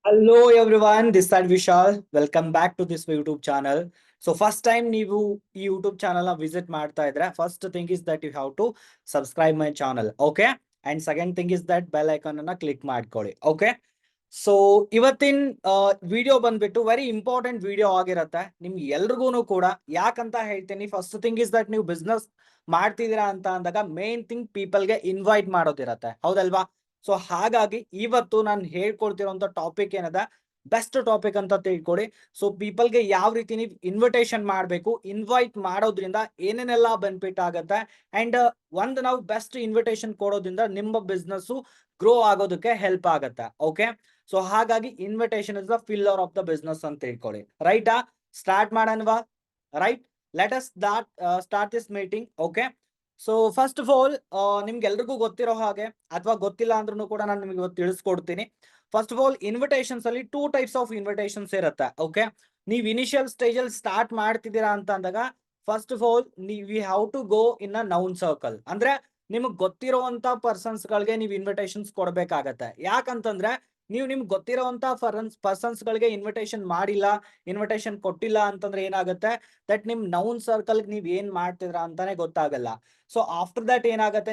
Hello everyone, this is Vishal. Welcome back to this YouTube channel. So first time ನೀವು ಈ YouTube channel ನ visit ಮಾಡ್ತಾ ಇದ್ರೆ first thing is that you have to subscribe my channel, okay? And second thing is that bell icon ಅನ್ನ click ಮಾಡ್ಕೊಳ್ಳಿ, okay? So ಇವತ್ತಿನ video ಬಂದ್ಬಿಟ್ಟು very important video ಆಗಿರತ್ತೆ ನಿಮ್ಗೆ ಎಲ್ರಿಗೂ ಕೂಡ. ಯಾಕಂತ ಹೇಳ್ತೀನಿ, ಫಸ್ಟ್ ಥಿಂಗ್ ಇಸ್ ದಟ್ ನೀವು ಬಿಸ್ನೆಸ್ ಮಾಡ್ತಿದ್ದೀರಾ ಅಂತ ಅಂದಾಗ ಮೇನ್ ಥಿಂಗ್ ಪೀಪಲ್ಗೆ ಇನ್ವೈಟ್ ಮಾಡೋದಿರತ್ತೆ, ಹೌದಲ್ವಾ? ಸೊ ಹಾಗಾಗಿ ಇವತ್ತು ನಾನು ಹೇಳ್ಕೊಡ್ತಿರೋಂಥ ಟಾಪಿಕ್ ಏನದ ಬೆಸ್ಟ್ ಟಾಪಿಕ್ ಅಂತ ತಿಳ್ಕೊಳ್ಳಿ. ಸೊ ಪೀಪಲ್ಗೆ ಯಾವ ರೀತಿ ನೀವು ಇನ್ವಿಟೇಷನ್ ಮಾಡಬೇಕು, ಇನ್ವೈಟ್ ಮಾಡೋದ್ರಿಂದ ಏನೇನೆಲ್ಲ ಬೆನಿಫಿಟ್ ಆಗತ್ತೆ, ಅಂಡ್ ಒಂದು ನಾವು ಬೆಸ್ಟ್ ಇನ್ವಿಟೇಷನ್ ಕೊಡೋದ್ರಿಂದ ನಿಮ್ಮ ಬಿಸ್ನೆಸ್ ಗ್ರೋ ಆಗೋದಕ್ಕೆ ಹೆಲ್ಪ್ ಆಗತ್ತೆ, ಓಕೆ? ಸೊ ಹಾಗಾಗಿ invitation is the filler of the business ಅಂತ ತಿಳ್ಕೊಳ್ಳಿ. ರೈಟಾ? ಸ್ಟಾರ್ಟ್ ಮಾಡೋಣವಾ? Right, let us start this meeting, okay? So first of all ನಿಮ್ಗೆಲ್ರಿಗೂ ಗೊತ್ತಿರೋ ಹಾಗೆ ಅಥವಾ ಗೊತ್ತಿಲ್ಲ ಅಂದ್ರೂ ಕೂಡ ನಾನು ನಿಮ್ಗೆ ಇವತ್ತು ತಿಳಿಸ್ಕೊಡ್ತೀನಿ. ಫಸ್ಟ್ ಆಫ್ ಆಲ್ ಇನ್ವಿಟೇಷನ್ಸ್ ಅಲ್ಲಿ 2 ಟೈಪ್ಸ್ ಆಫ್ ಇನ್ವಿಟೇಷನ್ಸ್ ಇರುತ್ತೆ, ಓಕೆ? ನೀವು ಇನಿಷಿಯಲ್ ಸ್ಟೇಜ್ ಅಲ್ಲಿ ಸ್ಟಾರ್ಟ್ ಮಾಡ್ತಿದ್ದೀರಾ ಅಂತ ಅಂದಾಗ first of all we have to go in a known circle. ಅಂದ್ರೆ ನಿಮಗೆ ಗೊತ್ತಿರುವಂತ ಪರ್ಸನ್ಸ್ ಗಳಿಗೆ ನೀವು ಇನ್ವಿಟೇಷನ್ಸ್ ಕೊಡ್ಬೇಕಾಗತ್ತೆ. ಯಾಕಂತಂದ್ರೆ ನೀವು ನಿಮ್ಗೆ ಗೊತ್ತಿರುವಂತ ಪರ್ಸನ್ಸ್ ಗಳಿಗೆ ಇನ್ವಿಟೇಷನ್ ಮಾಡಿಲ್ಲ, ಇನ್ವಿಟೇಷನ್ ಕೊಟ್ಟಿಲ್ಲ ಅಂತಂದ್ರೆ ಏನಾಗುತ್ತೆ, ದಟ್ ನಿಮ್ ನೌನ್ ಸರ್ಕಲ್ ನೀವ್ ಏನ್ ಮಾಡ್ತಿದ್ರ ಅಂತಾನೆ ಗೊತ್ತಾಗಲ್ಲ. ಸೊ ಆಫ್ಟರ್ ದಟ್ ಏನಾಗುತ್ತೆ,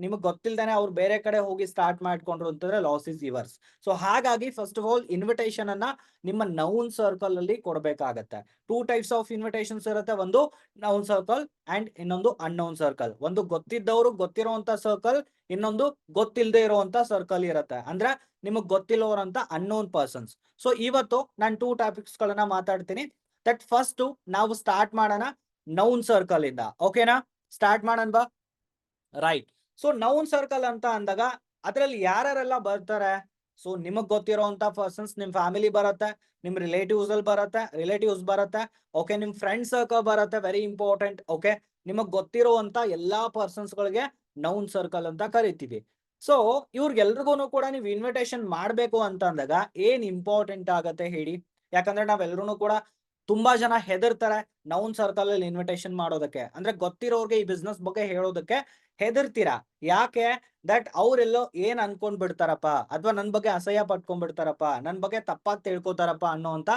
ನಿಮ್ಗೆ ಗೊತ್ತಿಲ್ದೇನೆ ಅವ್ರು ಬೇರೆ ಕಡೆ ಹೋಗಿ ಸ್ಟಾರ್ಟ್ ಮಾಡ್ಕೊಂಡ್ರು ಅಂತಂದ್ರೆ ಲಾಸ್ ಇಸ್ ಯುವರ್ಸ್. ಸೊ ಹಾಗಾಗಿ ಫಸ್ಟ್ ಆಫ್ ಆಲ್ ಇನ್ವಿಟೇಷನ್ ಅನ್ನ ನಿಮ್ಮ ನೌನ್ ಸರ್ಕಲ್ ಅಲ್ಲಿ ಕೊಡ್ಬೇಕಾಗತ್ತೆ. 2 ಟೈಪ್ಸ್ ಆಫ್ ಇನ್ವಿಟೇಷನ್ಸ್ ಇರುತ್ತೆ, ಒಂದು ನೌನ್ ಸರ್ಕಲ್ ಅಂಡ್ ಇನ್ನೊಂದು ಅನ್ನೌನ್ ಸರ್ಕಲ್. ಒಂದು ಗೊತ್ತಿದ್ದವರು ಗೊತ್ತಿರುವಂತ ಸರ್ಕಲ್, ಇನ್ನೊಂದು ಗೊತ್ತಿಲ್ಲದೆ ಇರುವಂತ ಸರ್ಕಲ್ ಇರುತ್ತೆ. ಅಂದ್ರೆ ನಿಮಗ್ ಗೊತ್ತಿಲ್ಲವರಂತ ಅನ್ನೋನ್ ಪರ್ಸನ್ಸ್. ಸೊ ಇವತ್ತು ನಾನು 2 ಟಾಪಿಕ್ಸ್ ಗಳನ್ನ ಮಾತಾಡ್ತೀನಿ. ದಟ್ ಫಸ್ಟ್ ನಾವು ಸ್ಟಾರ್ಟ್ ಮಾಡೋಣ ನೌನ್ ಸರ್ಕಲ್ ಇಂದ, ಓಕೆನಾ? ಸ್ಟಾರ್ಟ್ ಮಾಡೋಣ ಬಾ. ರೈಟ್. ಸೊ ನೌನ್ ಸರ್ಕಲ್ ಅಂತ ಅಂದಾಗ ಅದ್ರಲ್ಲಿ ಯಾರ್ಯಾರೆಲ್ಲ ಬರ್ತಾರೆ? ಸೊ ನಿಮಗ್ ಗೊತ್ತಿರೋಂತ ಪರ್ಸನ್ಸ್, ನಿಮ್ ಫ್ಯಾಮಿಲಿ ಬರುತ್ತೆ, ನಿಮ್ ರಿಲೇಟಿವ್ಸ್ ಬರುತ್ತೆ, ಓಕೆ? ನಿಮ್ ಫ್ರೆಂಡ್ ಸರ್ಕಲ್ ಬರುತ್ತೆ, ವೆರಿ ಇಂಪಾರ್ಟೆಂಟ್, ಓಕೆ? ನಿಮಗ್ ಗೊತ್ತಿರುವಂತ ಎಲ್ಲಾ ಪರ್ಸನ್ಸ್ ಗಳಿಗೆ ನೌನ್ ಸರ್ಕಲ್ ಅಂತ ಕರಿತೀವಿ. ಸೊ ಇವ್ರಿಗೆಲ್ರಿಗೂ ಕೂಡ ನೀವು ಇನ್ವಿಟೇಷನ್ ಮಾಡ್ಬೇಕು ಅಂತ ಅಂದಾಗ ಏನ್ ಇಂಪಾರ್ಟೆಂಟ್ ಆಗತ್ತೆ ಹೇಳಿ? ಯಾಕಂದ್ರೆ ನಾವೆಲ್ಲರೂ ಕೂಡ ತುಂಬಾ ಜನ ಹೆದರ್ತಾರೆ ನೌನ್ ಸರ್ಕಲ್ ಅಲ್ಲಿ ಇನ್ವಿಟೇಷನ್ ಮಾಡೋದಕ್ಕೆ. ಅಂದ್ರೆ ಗೊತ್ತಿರೋರ್ಗೆ ಈ ಬಿಸ್ನೆಸ್ ಬಗ್ಗೆ ಹೇಳೋದಕ್ಕೆ ಹೆದರ್ತೀರಾ. ಯಾಕೆ? ದಟ್ ಅವ್ರೆಲ್ಲೋ ಏನ್ ಅನ್ಕೊಂಡ್ ಬಿಡ್ತಾರಪ್ಪ, ಅಥವಾ ನನ್ ಬಗ್ಗೆ ಅಸಹ್ಯ ಪಟ್ಕೊಂಡ್ಬಿಡ್ತಾರಪ್ಪ, ನನ್ ಬಗ್ಗೆ ತಪ್ಪಾಗಿ ತಿಳ್ಕೊತಾರಪ್ಪ ಅನ್ನೋಂತ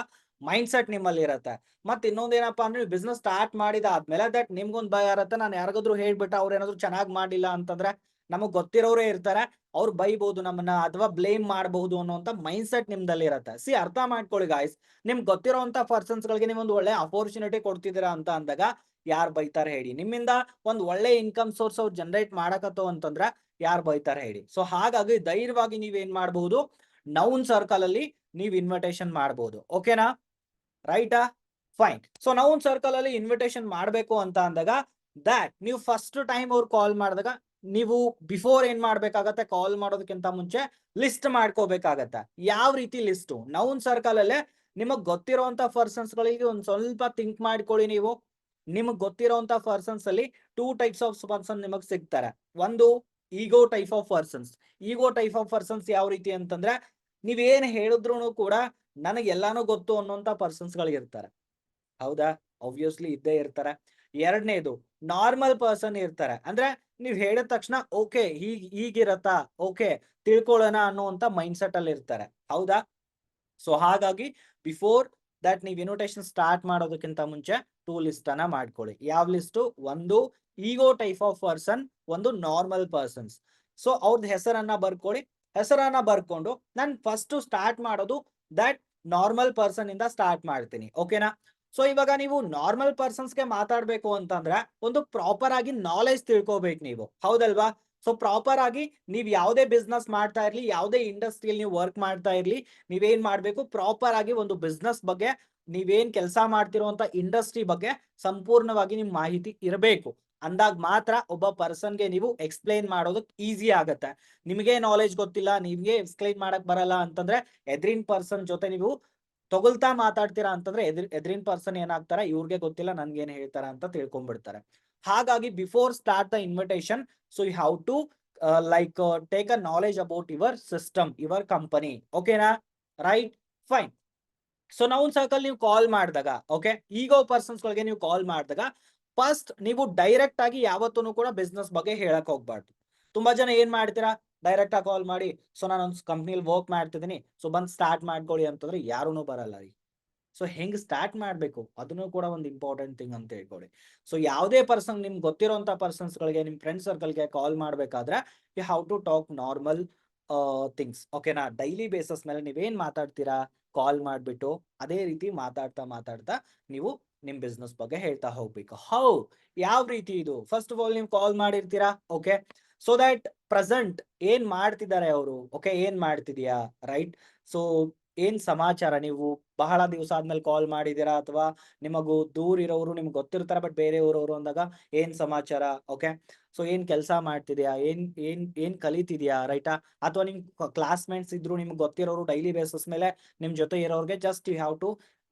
ಮೈಂಡ್ ಸೆಟ್ ನಿಮ್ಮಲ್ಲಿ ಇರತ್ತೆ. ಮತ್ ಇನ್ನೊಂದೇನಪ್ಪಾ ಅಂದ್ರೆ ಬಿಸ್ನೆಸ್ ಸ್ಟಾರ್ಟ್ ಮಾಡಿದಾದ್ಮೇಲೆ ದಟ್ ನಿಮ್ಗೊಂದ್ ಭಯ ಇರತ್ತೆ, ನಾನು ಯಾರಿಗಾದ್ರೂ ಹೇಳ್ಬಿಟ್ಟ ಅವ್ರ ಏನಾದ್ರು ಚೆನ್ನಾಗ್ ಮಾಡಿಲ್ಲ ಅಂತಂದ್ರೆ ನಮಗ್ ಗೊತ್ತಿರೋರೇ ಇರ್ತಾರೆ, ಅವ್ರು ಬೈಬಹುದು ನಮ್ಮನ್ನ ಅಥವಾ ಬ್ಲೇಮ್ ಮಾಡಬಹುದು ಅನ್ನೋಂತ ಮೈಂಡ್ ಸೆಟ್ ನಿಮ್ದಲ್ಲಿ ಇರತ್ತೆ. ಅರ್ಥ ಮಾಡ್ಕೊಳ್ಳಿ ಗಾಯ್ಸ್, ನಿಮ್ಗೆ ಗೊತ್ತಿರೋಂತ ಪರ್ಸನ್ಸ್ ಗಳಿಗೆ ನೀವು ಒಂದು ಒಳ್ಳೆ ಅಪರ್ಚುನಿಟಿ ಕೊಡ್ತಿದ್ದೀರಾ ಅಂತ ಅಂದಾಗ ಯಾರು ಬೈತಾರೆ ಹೇಳಿ? ನಿಮ್ಮಿಂದ ಒಂದ್ ಒಳ್ಳೆ ಇನ್ಕಮ್ ಸೋರ್ಸ್ ಅವ್ರು ಜನರೇಟ್ ಮಾಡಕತ್ತೋ ಅಂತಂದ್ರೆ ಯಾರು ಬೈತಾರೆ ಹೇಳಿ? ಸೊ ಹಾಗಾಗಿ ಧೈರ್ಯವಾಗಿ ನೀವೇನ್ ಮಾಡಬಹುದು, ನೌನ್ ಸರ್ಕಲ್ ಅಲ್ಲಿ ನೀವ್ ಇನ್ವಿಟೇಷನ್ ಮಾಡಬಹುದು, ಓಕೆನಾ? ರೈಟಾ? ಫೈನ್. ಸೊ ನೌನ್ ಸರ್ಕಲ್ ಅಲ್ಲಿ ಇನ್ವಿಟೇಷನ್ ಮಾಡ್ಬೇಕು ಅಂತ ಅಂದಾಗ ದಟ್ ನೀವು ಫಸ್ಟ್ ಟೈಮ್ ಅವ್ರು ಕಾಲ್ ಮಾಡಿದಾಗ ನೀವು ಬಿಫೋರ್ ಏನ್ ಮಾಡ್ಬೇಕಾಗತ್ತೆ, ಕಾಲ್ ಮಾಡೋದಕ್ಕಿಂತ ಮುಂಚೆ ಲಿಸ್ಟ್ ಮಾಡ್ಕೋಬೇಕಾಗತ್ತೆ. ಯಾವ ರೀತಿ ಲಿಸ್ಟ್? ನೌನ್ ಸರ್ಕಲ್ ಅಲ್ಲೇ ನಿಮಗ್ ಗೊತ್ತಿರೋಂತ ಪರ್ಸನ್ಸ್ ಗಳಿಗೆ ಒಂದ್ ಸ್ವಲ್ಪ ಥಿಂಕ್ ಮಾಡ್ಕೊಳ್ಳಿ. ನೀವು ನಿಮಗ್ ಗೊತ್ತಿರೋಂತ ಪರ್ಸನ್ಸ್ ಅಲ್ಲಿ 2 ಟೈಪ್ಸ್ ಆಫ್ ಪರ್ಸನ್ ನಿಮಗ್ ಸಿಗ್ತಾರೆ. ಒಂದು ego type of persons. Ego type of persons ಯಾವ ರೀತಿ ಅಂತಂದ್ರೆ ನೀವೇನ್ ಹೇಳಿದ್ರು ಕೂಡ ನನಗೆ ಎಲ್ಲಾನು ಗೊತ್ತು ಅನ್ನೋಂತ ಪರ್ಸನ್ಸ್ ಗಳು ಇರ್ತಾರೆ, ಹೌದಾ? ಆಬ್ವಿಯಸ್ಲಿ ಇದ್ದೇ ಇರ್ತಾರೆ. ಎರಡನೇದು ನಾರ್ಮಲ್ ಪರ್ಸನ್ ಇರ್ತಾರೆ. ಅಂದ್ರೆ ನೀವ್ ಹೇಳಿದ ತಕ್ಷಣ ಓಕೆ ಹೀಗಿರತ್ತಾ, ಓಕೆ ತಿಳ್ಕೊಳ್ಳೋಣ ಅನ್ನುವಂತ ಮೈಂಡ್ ಸೆಟ್ ಅಲ್ಲಿ ಇರ್ತಾರೆ, ಹೌದಾ? ಸೊ ಹಾಗಾಗಿ ಬಿಫೋರ್ ದಟ್ ನೀವು ಇನ್ವಿಟೇಷನ್ ಸ್ಟಾರ್ಟ್ ಮಾಡೋದಕ್ಕಿಂತ ಮುಂಚೆ 2 ಲಿಸ್ಟ್ ಅನ್ನ ಮಾಡ್ಕೊಳ್ಳಿ. ಯಾವ ಲಿಸ್ಟ್? ಒಂದು ಈಗೋ ಟೈಪ್ ಆಫ್ ಪರ್ಸನ್, ಒಂದು ನಾರ್ಮಲ್ ಪರ್ಸನ್ಸ್. ಸೊ ಅವ್ರದ್ದು ಹೆಸರನ್ನ ಬರ್ಕೊಳ್ಳಿ. ಹೆಸರನ್ನ ಬರ್ಕೊಂಡು ನಾನು ಫಸ್ಟ್ ಸ್ಟಾರ್ಟ್ ಮಾಡೋದು ದಟ್ ನಾರ್ಮಲ್ ಪರ್ಸನ್ ಇಂದ ಸ್ಟಾರ್ಟ್ ಮಾಡ್ತೀನಿ, ಓಕೆನಾ? ಸೊ ಇವಾಗ ನೀವು ನಾರ್ಮಲ್ ಪರ್ಸನ್ಸ್ಗೆ ಮಾತಾಡ್ಬೇಕು ಅಂತಂದ್ರೆ ಒಂದು ಪ್ರಾಪರ್ ಆಗಿ ನಾಲೆಜ್ ತಿಳ್ಕೊಬೇಕು ನೀವು, ಹೌದಲ್ವಾ? ಸೊ ಪ್ರಾಪರ್ ಆಗಿ ನೀವ್ ಯಾವುದೇ ಬಿಸ್ನೆಸ್ ಮಾಡ್ತಾ ಇರ್ಲಿ, ಯಾವುದೇ ಇಂಡಸ್ಟ್ರಿಯಲ್ಲಿ ನೀವು ವರ್ಕ್ ಮಾಡ್ತಾ ಇರ್ಲಿ, ನೀವೇನ್ ಮಾಡ್ಬೇಕು, ಪ್ರಾಪರ್ ಆಗಿ ಒಂದು ಬಿಸ್ನೆಸ್ ಬಗ್ಗೆ, ನೀವೇನ್ ಕೆಲಸ ಮಾಡ್ತಿರುವಂತ ಇಂಡಸ್ಟ್ರಿ ಬಗ್ಗೆ ಸಂಪೂರ್ಣವಾಗಿ ನಿಮ್ ಮಾಹಿತಿ ಇರಬೇಕು. ಅಂದಾಗ ಮಾತ್ರ ಒಬ್ಬ ಪರ್ಸನ್ಗೆ ನೀವು ಎಕ್ಸ್ಪ್ಲೈನ್ ಮಾಡೋದಕ್ಕೆ ಈಸಿ ಆಗತ್ತೆ. ನಿಮಗೆ ನಾಲೆಜ್ ಗೊತ್ತಿಲ್ಲ, ನಿಮ್ಗೆ ಎಕ್ಸ್ಪ್ಲೈನ್ ಮಾಡಕ್ ಬರಲ್ಲ ಅಂತಂದ್ರೆ ಎದ್ರಿನ್ ಪರ್ಸನ್ ಜೊತೆ ನೀವು ತಗೊಳ್ತಾ ಮಾತಾಡ್ತೀರಾ ಅಂತಂದ್ರೆ ಎದ್ರಿನ್ ಪರ್ಸನ್ ಏನಾಗ್ತಾರೆ, ಇವ್ರಿಗೆ ಗೊತ್ತಿಲ್ಲ ನನ್ಗೆ ಏನ್ ಹೇಳ್ತಾರ ಅಂತ ತಿಳ್ಕೊಂಡ್ಬಿಡ್ತಾರೆ. ಹಾಗಾಗಿ before start the invitation, so you have to take a knowledge about your system, your company, ಓಕೆನಾ? Right, fine. So known circle ನೀವು ಕಾಲ್ ಮಾಡಿದಾಗ, ಓಕೆ, ಈಗೋ ಪರ್ಸನ್ಸ್ ಗಳಿಗೆ ನೀವು ಕಾಲ್ ಮಾಡಿದಾಗ ಫಸ್ಟ್ ನೀವು ಡೈರೆಕ್ಟ್ ಆಗಿ ಯಾವತ್ತೂ ಕೂಡ ಬಿಸ್ನೆಸ್ ಬಗ್ಗೆ ಹೇಳಕ್ ಹೋಗ್ಬಾರ್ದು. ತುಂಬಾ ಜನ ಏನ್ ಮಾಡ್ತೀರಾ, ಡೈರೆಕ್ಟ್ ಆಗಿ ಕಾಲ್ ಮಾಡಿ ಸೊ ನಾನು ಒಂದು ಕಂಪ್ನಿಲಿ ವರ್ಕ್ ಮಾಡ್ತಿದ್ದೀನಿ ಸೊ ಬಂದು ಸ್ಟಾರ್ಟ್ ಮಾಡ್ಕೊಳ್ಳಿ ಅಂತಂದ್ರೆ ಯಾರೂ ಬರಲ್ಲ ರೀ. ಸೊ ಹೆಂಗ್ ಸ್ಟಾರ್ಟ್ ಮಾಡ್ಬೇಕು ಅದನ್ನು ಕೂಡ ಒಂದು ಇಂಪಾರ್ಟೆಂಟ್ ಥಿಂಗ್ ಅಂತ ಹೇಳ್ಕೊಳ್ಳಿ. ಸೊ ಯಾವುದೇ ಪರ್ಸನ್ ನಿಮ್ಗೆ ಗೊತ್ತಿರೋಂಥ ಪರ್ಸನ್ಸ್ಗಳಿಗೆ ನಿಮ್ ಫ್ರೆಂಡ್ ಸರ್ಕಲ್ಗೆ ಕಾಲ್ ಮಾಡ್ಬೇಕಾದ್ರೆ you have to talk normal things. ಓಕೆನಾ? ಡೈಲಿ ಬೇಸಿಸ್ ಮೇಲೆ ನೀವೇನ್ ಮಾತಾಡ್ತೀರಾ ಕಾಲ್ ಮಾಡ್ಬಿಟ್ಟು ಅದೇ ರೀತಿ ಮಾತಾಡ್ತಾ ನೀವು ನಿಮ್ ಬಿಸ್ನೆಸ್ ಬಗ್ಗೆ ಹೇಳ್ತಾ ಹೋಗ್ಬೇಕು. ಯಾವ ರೀತಿ ಇದು? ಫಸ್ಟ್ ಆಫ್ ಆಲ್ ನೀವು ಕಾಲ್ ಮಾಡಿರ್ತೀರಾ. ಓಕೆ, ಸೊ ದಟ್ ಪ್ರೆಸೆಂಟ್ ಏನ್ ಮಾಡ್ತಿದ್ದಾರೆ ಅವರು, ಓಕೆ ಏನ್ ಮಾಡ್ತಿದ್ಯಾ, ರೈಟ್? ಸೊ ಏನ್ ಸಮಾಚಾರ, ನೀವು ಬಹಳ ದಿವಸ ಆದ್ಮೇಲೆ ಕಾಲ್ ಮಾಡಿದೀರಾ ಅಥವಾ ನಿಮಗೂ ದೂರ ಇರೋರು ನಿಮ್ಗೆ ಗೊತ್ತಿರ್ತಾರ ಬಟ್ ಬೇರೆ ಊರವರು ಅಂದಾಗ ಏನ್ ಸಮಾಚಾರ, ಓಕೆ ಸೊ ಏನ್ ಕೆಲಸ ಮಾಡ್ತಿದ್ಯಾ, ಏನ್ ಕಲಿತಿದ್ಯಾ, ರೈಟಾ? ಅಥವಾ ನಿಮ್ ಕ್ಲಾಸ್ಮೇಟ್ಸ್ ಇದ್ರು ನಿಮ್ಗೆ ಗೊತ್ತಿರೋರು ಡೈಲಿ ಬೇಸಿಸ್ ಮೇಲೆ ನಿಮ್ ಜೊತೆ ಇರೋರ್ಗೆ just you have to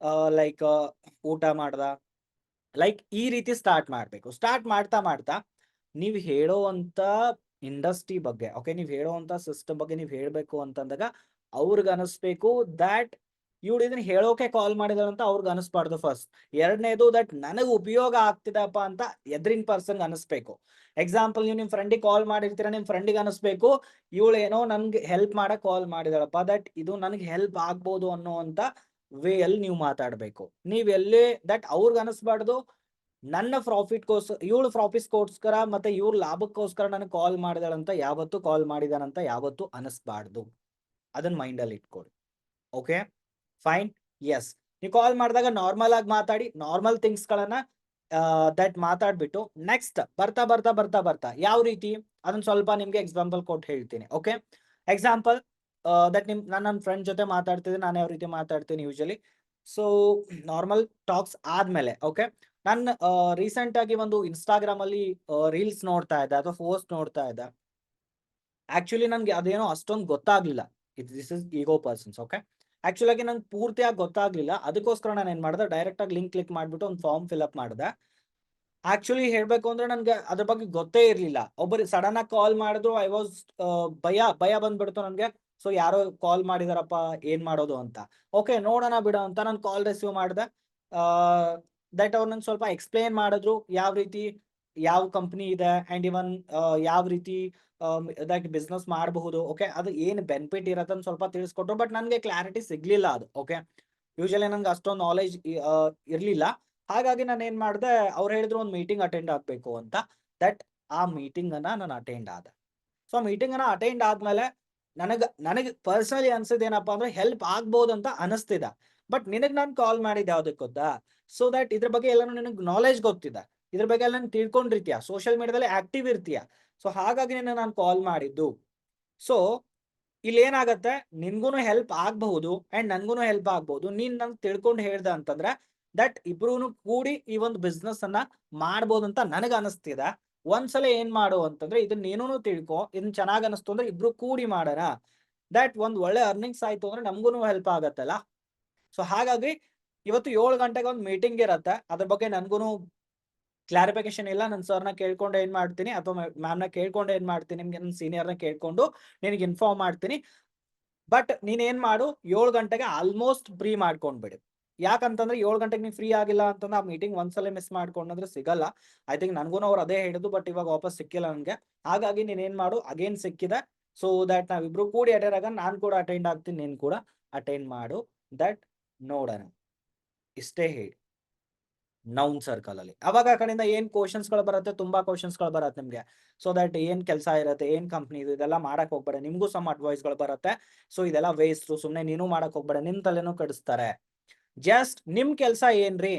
like ಊಟ ಮಾಡ್ದ, ಲೈಕ್ ಈ ರೀತಿ ಸ್ಟಾರ್ಟ್ ಮಾಡ್ಬೇಕು. ಸ್ಟಾರ್ಟ್ ಮಾಡ್ತಾ ನೀವು ಹೇಳೋವಂತ ಇಂಡಸ್ಟ್ರಿ ಬಗ್ಗೆ, ಓಕೆ ನೀವು ಹೇಳೋವಂತ ಸಿಸ್ಟಮ್ ಬಗ್ಗೆ ನೀವು ಹೇಳ್ಬೇಕು ಅಂತಂದಾಗ ಅವ್ರಿಗೆ ಅನಿಸ್ಬೇಕು ದಟ್ ಇವ್ಳು ಇದನ್ನ ಹೇಳೋಕೆ ಕಾಲ್ ಮಾಡಿದಾಳಂತ ಅವ್ರಿಗೆ ಅನಿಸ್ಬಾರ್ದು ಫಸ್ಟ್. ಎರಡನೇದು ದಟ್ ನನಗೆ ಉಪಯೋಗ ಆಗ್ತಿದಪ್ಪ ಅಂತ ಎದ್ರಿನ ಪರ್ಸನ್ ಅನಿಸ್ಬೇಕು. ಎಕ್ಸಾಂಪಲ್ ನೀವು ನಿಮ್ ಫ್ರೆಂಡಿಗೆ ಕಾಲ್ ಮಾಡಿರ್ತೀರ, ನಿಮ್ ಫ್ರೆಂಡಿಗೆ ಅನಿಸ್ಬೇಕು ಇವಳು ಏನೋ ನನ್ಗೆ ಹೆಲ್ಪ್ ಮಾಡಕ್ ಕಾಲ್ ಮಾಡಿದಾಳಪ್ಪ, ದಟ್ ಇದು ನನಗೆ ಹೆಲ್ಪ್ ಆಗ್ಬೋದು ಅನ್ನೋಂತ ವೇ ಅಲ್ಲಿ ನೀವು ಮಾತಾಡ್ಬೇಕು. ನೀವ್ ಎಲ್ಲೇ ದಟ್ ಅವ್ರಿಗೆ ಅನಿಸ್ಬಾರ್ದು ನನ್ನ ಪ್ರಾಫಿಟ್ಗೋಸ್ಕರ ಇವಳು ಪ್ರಾಫಿಟ್ಗೋಸ್ಕರ ಮತ್ತೆ ಇವ್ರ ಲಾಭಕ್ಕೋಸ್ಕರ ನನಗೆ ಕಾಲ್ ಮಾಡಿದಾಳಂತ ಯಾವತ್ತು ಕಾಲ್ ಮಾಡಿದಾನಂತ ಯಾವತ್ತು ಅನಿಸ್ಬಾರ್ದು. ಅದನ್ನ ಮೈಂಡ್ ಅಲ್ಲಿ ಇಟ್ಕೊಳ್ಳಿ. Okay fine. ಎಸ್, ನೀವು ಕಾಲ್ ಮಾಡಿದಾಗ ನಾರ್ಮಲ್ ಆಗಿ ಮಾತಾಡಿ, ನಾರ್ಮಲ್ ಥಿಂಗ್ಸ್ ಗಳನ್ನ ದಟ್ ಮಾತಾಡ್ಬಿಟ್ಟು ನೆಕ್ಸ್ಟ್ ಬರ್ತಾ ಯಾವ ರೀತಿ ಅದನ್ನ ಸ್ವಲ್ಪ ನಿಮ್ಗೆ ಎಕ್ಸಾಂಪಲ್ ಕೊಟ್ಟು ಹೇಳ್ತೀನಿ. ಓಕೆ ಎಕ್ಸಾಂಪಲ್ ದಟ್ ನಾನು ನನ್ನ ಫ್ರೆಂಡ್ ಜೊತೆ ಮಾತಾಡ್ತಿದ್ದೀನಿ, ನಾನು ಯಾವ ರೀತಿ ಮಾತಾಡ್ತೀನಿ ಯೂಶಲಿ. ಸೊ ನಾರ್ಮಲ್ ಟಾಕ್ಸ್ ಆದ್ಮೇಲೆ ಓಕೆ ನಾನು ರೀಸೆಂಟ್ ಆಗಿ ಒಂದು ಇನ್ಸ್ಟಾಗ್ರಾಮ್ ಅಲ್ಲಿ ರೀಲ್ಸ್ ನೋಡ್ತಾ ಇದ್ದೆ ಅಥವಾ ಪೋಸ್ಟ್ ನೋಡ್ತಾ ಇದ್ದೆ. ಆಕ್ಚುಲಿ ನನ್ಗೆ ಅದೇನೋ ಅಷ್ಟೊಂದು ಗೊತ್ತಾಗ್ಲಿಲ್ಲ. This is ego persons. Okay actually ಆಗಿ ನಂಗೆ ಪೂರ್ತಿಯಾಗಿ ಗೊತ್ತಾಗ್ಲಿಲ್ಲ, ಅದಕ್ಕೋಸ್ಕರ ನಾನು ಏನ್ ಮಾಡಿದೆ ಡೈರೆಕ್ಟ್ ಆಗಿ ಲಿಂಕ್ ಕ್ಲಿಕ್ ಮಾಡ್ಬಿಟ್ಟು ಒಂದು ಫಾರ್ಮ್ ಫಿಲ್ ಅಪ್ ಮಾಡಿದೆ. ಆಕ್ಚುಲಿ ಹೇಳ್ಬೇಕು ಅಂದ್ರೆ ನನ್ಗೆ ಅದ್ರ ಬಗ್ಗೆ ಗೊತ್ತೇ ಇರ್ಲಿಲ್ಲ. ಒಬ್ಬರು ಸಡನ್ ಆಗಿ ಕಾಲ್ ಮಾಡಿದ್ರು, ಐ ವಾಸ್ ಭಯ ಬಂದ್ಬಿಡ್ತು ನನ್ಗೆ. ಸೊ ಯಾರೋ ಕಾಲ್ ಮಾಡಿದಾರಪ್ಪ ಏನ್ ಮಾಡೋದು ಅಂತ. ಓಕೆ ನೋಡೋಣ ಬಿಡ ಅಂತ ನಾನು ಕಾಲ್ ರಿಸೀವ್ ಮಾಡಿದೆ. ದಟ್ ಅವ್ರು ನಂಗೆ ಸ್ವಲ್ಪ ಎಕ್ಸ್ಪ್ಲೇನ್ ಮಾಡಿದ್ರು ಯಾವ ರೀತಿ ಯಾವ ಕಂಪ್ನಿ ಇದೆ ಅಂಡ್ ಇವನ್ ಯಾವ ರೀತಿ ದಟ್ ಬಿಸ್ನೆಸ್ ಮಾಡಬಹುದು. ಓಕೆ ಅದು ಏನ್ ಬೆನಿಫಿಟ್ ಇರತ್ತೆ ಅಂತ ಸ್ವಲ್ಪ ತಿಳಿಸ್ಕೊಟ್ರು, ಬಟ್ ನನ್ಗೆ ಕ್ಲಾರಿಟಿ ಸಿಗ್ಲಿಲ್ಲ ಅದು. ಓಕೆ ಯೂಶಲಿ ನನ್ಗೆ ಅಷ್ಟೊಂದು ನಾಲೆಜ್ ಇರ್ಲಿಲ್ಲ. ಹಾಗಾಗಿ ನಾನು ಏನ್ ಮಾಡಿದೆ, ಅವ್ರು ಹೇಳಿದ್ರು ಒಂದು ಮೀಟಿಂಗ್ ಅಟೆಂಡ್ ಆಗ್ಬೇಕು ಅಂತ. ದಟ್ ಆ ಮೀಟಿಂಗ್ ಅನ್ನ ನಾನು ಅಟೆಂಡ್ ಆದೆ. ಸೊ ಮೀಟಿಂಗ್ ಅನ್ನ ಅಟೆಂಡ್ ಆದ್ಮೇಲೆ ನನಗೆ ಪರ್ಸನಲಿ ಅನ್ಸಿದ್ ಏನಪ್ಪಾ ಅಂದ್ರೆ ಹೆಲ್ಪ್ ಆಗ್ಬೋದು ಅಂತ ಅನಿಸ್ತಿದೆ. ಬಟ್ ನಿನಗ್ ನಾನು ಕಾಲ್ ಮಾಡಿದ್ದೆ ಯಾವ್ದಕ್ ಗೊತ್ತಾ? ಸೊ ದಟ್ ಇದ್ರ ಬಗ್ಗೆ ಎಲ್ಲ ನಿನಗೆ ನಾಲೆಜ್ ಗೊತ್ತಿದೆ, ಇದ್ರ ಬಗ್ಗೆ ಎಲ್ಲ ನಾನು ತಿಳ್ಕೊಂಡಿರ್ತೀಯ, ಸೋಷಿಯಲ್ ಮೀಡಿಯಾದಲ್ಲಿ ಆಕ್ಟಿವ್ ಇರ್ತೀಯ. ಸೊ ಹಾಗಾಗಿ ನಾನು ಕಾಲ್ ಮಾಡಿದ್ದು. ಸೊ ಇಲ್ಲಿ ಏನಾಗತ್ತೆ, ನಿನ್ಗೂನು ಹೆಲ್ಪ್ ಆಗಬಹುದು ಅಂಡ್ ನನ್ಗೂನು ಹೆಲ್ಪ್ ಆಗ್ಬಹುದು. ನೀನ್ ನನ್ ತಿಳ್ಕೊಂಡು ಹೇಳ್ದ ಅಂತಂದ್ರೆ ದಟ್ ಇಬ್ರು ಕೂಡಿ ಈ ಒಂದು ಬಿಸ್ನೆಸ್ ಅನ್ನ ಮಾಡ್ಬೋದು ಅಂತ ನನಗ ಅನಿಸ್ತಿದೆ. ಒಂದ್ಸಲ ಏನ್ ಮಾಡು ಅಂತಂದ್ರೆ ಇದನ್ನ ನೀನು ತಿಳ್ಕೊ, ಇದನ್ನ ಚೆನ್ನಾಗ್ ಅನಿಸ್ತು ಅಂದ್ರೆ ಇಬ್ರು ಕೂಡಿ ಮಾಡೋಣ. ದಟ್ ಒಂದ್ ಒಳ್ಳೆ ಅರ್ನಿಂಗ್ಸ್ ಆಯ್ತು ಅಂದ್ರೆ ನಮ್ಗೂನು ಹೆಲ್ಪ್ ಆಗತ್ತಲ್ಲ. ಸೊ ಹಾಗಾಗಿ ಇವತ್ತು 7 ಗಂಟೆಗೆ ಒಂದು ಮೀಟಿಂಗ್ ಇರತ್ತೆ. ಅದ್ರ ಬಗ್ಗೆ ನನ್ಗೂನು ಕ್ಲಾರಿಫಿಕೇಶನ್ ಇಲ್ಲ. ನನ್ನ ಸರ್ನ ಕೇಳ್ಕೊಂಡು ಏನ್ ಮಾಡ್ತೀನಿ ಅಥವಾ ಮ್ಯಾಮ್ನ ಕೇಳ್ಕೊಂಡು ಏನ್ ಮಾಡ್ತೀನಿ, ನಿಮ್ಗೆ ನನ್ನ ಸೀನಿಯರ್ನ ಕೇಳ್ಕೊಂಡು ನಿನಗೆ ಇನ್ಫಾರ್ಮ್ ಮಾಡ್ತೀನಿ. ಬಟ್ ನೀನ್ ಏನ್ ಮಾಡು 7 ಗಂಟೆಗೆ ಆಲ್ಮೋಸ್ಟ್ ಫ್ರೀ ಮಾಡ್ಕೊಂಡ್ಬಿಡಿ. ಯಾಕಂತಂದ್ರೆ 7 ಗಂಟೆಗೆ ನೀವು ಫ್ರೀ ಆಗಿಲ್ಲ ಅಂತಂದ್ರೆ ಆ ಮೀಟಿಂಗ್ ಒಂದ್ಸಲ ಮಿಸ್ ಮಾಡ್ಕೊಂಡ್ರೆ ಸಿಗಲ್ಲ. ಐ ಥಿಂಕ್ ನನ್ಗೂ ಅವ್ರು ಅದೇ ಹೇಳಿದ್ದು, ಬಟ್ ಇವಾಗ ವಾಪಸ್ ಸಿಕ್ಕಿಲ್ಲ ನನ್ಗೆ. ಹಾಗಾಗಿ ನೀನ್ ಏನ್ ಮಾಡು, ಅಗೇನ್ ಸಿಕ್ಕಿದೆ. ಸೊ ದಟ್ ನಾವಿಬ್ರು ಕೂಡಿ ಅಟೆಂಡ್ ಆಗ ನಾನು ಕೂಡ ಅಟೆಂಡ್ ಆಗ್ತೀನಿ, ನೀನ್ ಕೂಡ ಅಟೆಂಡ್ ಮಾಡು. ದಟ್ ನೋಡೋಣ. ಇಷ್ಟೇ ಹೇಳಿ ನೌನ್ ಸರ್ಕಲ್ ಅಲ್ಲಿ. ಅವಾಗ ಆ ಕಡೆಯಿಂದ ಏನ್ ಕ್ವಶನ್ಸ್ ಗಳು ಬರುತ್ತೆ, ತುಂಬಾ ಕ್ವಶನ್ಸ್ ಗಳು ಬರುತ್ತೆ ನಿಮ್ಗೆ. ಸೊ ದಟ್ ಏನ್ ಕೆಲಸ ಇರುತ್ತೆ, ಏನ್ ಕಂಪ್ನಿ ಇದು, ಇದೆಲ್ಲ ಮಾಡಕ್ ಹೋಗ್ಬೇಡ. ನಿಮ್ಗೂ ಸಮ್ ಅಡ್ವೈಸ್ ಗಳು ಬರುತ್ತೆ. ಸೊ ಇದೆಲ್ಲ ವೇಸ್ಟ್, ಸುಮ್ನೆ ನೀನು ಮಾಡಕ್ ಹೋಗ್ಬೇಡ, ನಿಮ್ ತಲೆನೂ ಕಡಿಸ್ತಾರೆ. ಜಸ್ಟ್ ನಿಮ್ ಕೆಲಸ ಏನ್ರಿ,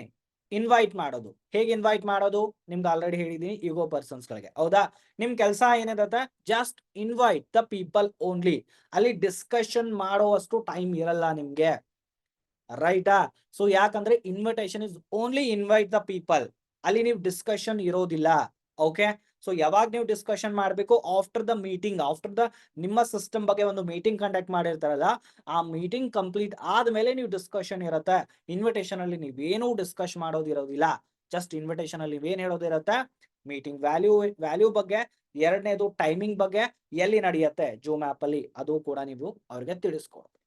ಇನ್ವೈಟ್ ಮಾಡೋದು. ಹೇಗೆ ಇನ್ವೈಟ್ ಮಾಡೋದು ನಿಮ್ಗೆ ಆಲ್ರೆಡಿ ಹೇಳಿದೀನಿ, ಈಗೋ ಪರ್ಸನ್ಸ್ ಗಳಿಗೆ. ಹೌದಾ? ನಿಮ್ ಕೆಲಸ ಏನಿರುತ್ತೆ, just invite the people only. ಅಲ್ಲಿ ಡಿಸ್ಕಷನ್ ಮಾಡುವಷ್ಟು ಟೈಮ್ ಇರಲ್ಲ ನಿಮ್ಗೆ, ರೈಟಾ? ಸೊ ಯಾಕಂದ್ರೆ invitation is only invite the people. ಅಲ್ಲಿ ನೀವು ಡಿಸ್ಕಷನ್ ಇರೋದಿಲ್ಲ. ಓಕೆ ಸೊ ಯಾವಾಗ ನೀವು ಡಿಸ್ಕಷನ್ ಮಾಡಬೇಕು, after the meeting, after the ನಿಮ್ಮ ಸಿಸ್ಟಮ್ ಬಗ್ಗೆ ಒಂದು ಮೀಟಿಂಗ್ ಕಂಡಕ್ಟ್ ಮಾಡಿರ್ತಾರಲ್ಲ, ಆ ಮೀಟಿಂಗ್ ಕಂಪ್ಲೀಟ್ ಆದ್ಮೇಲೆ ನೀವು ಡಿಸ್ಕಷನ್ ಇರುತ್ತೆ. ಇನ್ವಿಟೇಷನ್ ಅಲ್ಲಿ ನೀವೇನು ಡಿಸ್ಕಸ್ ಮಾಡೋದಿರೋದಿಲ್ಲ. ಜಸ್ಟ್ ಇನ್ವಿಟೇಷನ್ ಅಲ್ಲಿ ನೀವೇನ್ ಹೇಳೋದಿರುತ್ತೆ, ಮೀಟಿಂಗ್ ವ್ಯಾಲ್ಯೂ ಬಗ್ಗೆ, ಎರಡನೇದು ಟೈಮಿಂಗ್ ಬಗ್ಗೆ, ಎಲ್ಲಿ ನಡೆಯುತ್ತೆ ಜೂಮ್ ಆಪ್ ಅಲ್ಲಿ, ಅದು ಕೂಡ ನೀವು ಅವ್ರಿಗೆ ತಿಳಿಸ್ಕೊಡ್ಬೇಕು.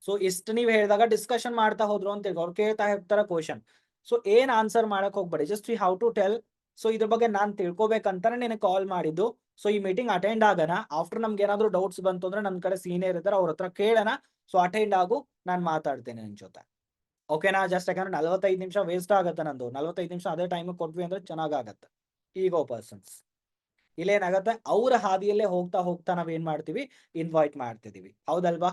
ಸೊ ಇಷ್ಟು ನೀವು ಹೇಳಿದಾಗ ಡಿಸ್ಕಷನ್ ಮಾಡ್ತಾ ಹೋದ್ರು ಅಂತ ಅವ್ರು ಕೇಳ್ತಾ ಇರ್ತಾರ ಕ್ವಶನ್. ಸೊ ಏನ್ ಆನ್ಸರ್ ಮಾಡಕ್ ಹೋಗ್ಬೇಡಿ, just you how to tell. So ಇದ್ರ ಬಗ್ಗೆ ನಾನ್ ತಿಳ್ಕೊಬೇಕಂತಾನೆ ನಿನಗೆ ಕಾಲ್ ಮಾಡಿದ್ದು. ಸೊ ಈ ಮೀಟಿಂಗ್ ಅಟೆಂಡ್ ಆಗೋಣ. ಆಫ್ಟರ್ ನಮ್ಗೆ ಏನಾದ್ರು ಡೌಟ್ಸ್ ಬಂತು ಅಂದ್ರೆ ನನ್ನ ಕಡೆ ಸೀನಿಯರ್ ಇದ್ದಾರೆ, ಅವ್ರ ಹತ್ರ ಕೇಳೋಣ. ಸೊ ಅಟೆಂಡ್ ಆಗು, ನಾನು ಮಾತಾಡ್ತೇನೆ ನಿನ್ ಜೊತೆ. ಓಕೆನಾ? ಜಸ್ಟ್ ಯಾಕಂದ್ರೆ 45 ನಿಮಿಷ ವೇಸ್ಟ್ ಆಗುತ್ತೆ ನಂದು. 45 ನಿಮಿಷ ಅದೇ ಟೈಮ್ ಕೊಟ್ವಿ ಅಂದ್ರೆ ಚೆನ್ನಾಗಾಗತ್ತೆ. ಈಗೋ ಪರ್ಸನ್ಸ್ ಇಲ್ಲೇನಾಗತ್ತೆ, ಅವ್ರ ಹಾದಿಯಲ್ಲೇ ಹೋಗ್ತಾ ಹೋಗ್ತಾ ನಾವೇನ್ ಮಾಡ್ತೀವಿ, ಇನ್ವೈಟ್ ಮಾಡ್ತಿದೀವಿ. ಹೌದಲ್ವಾ?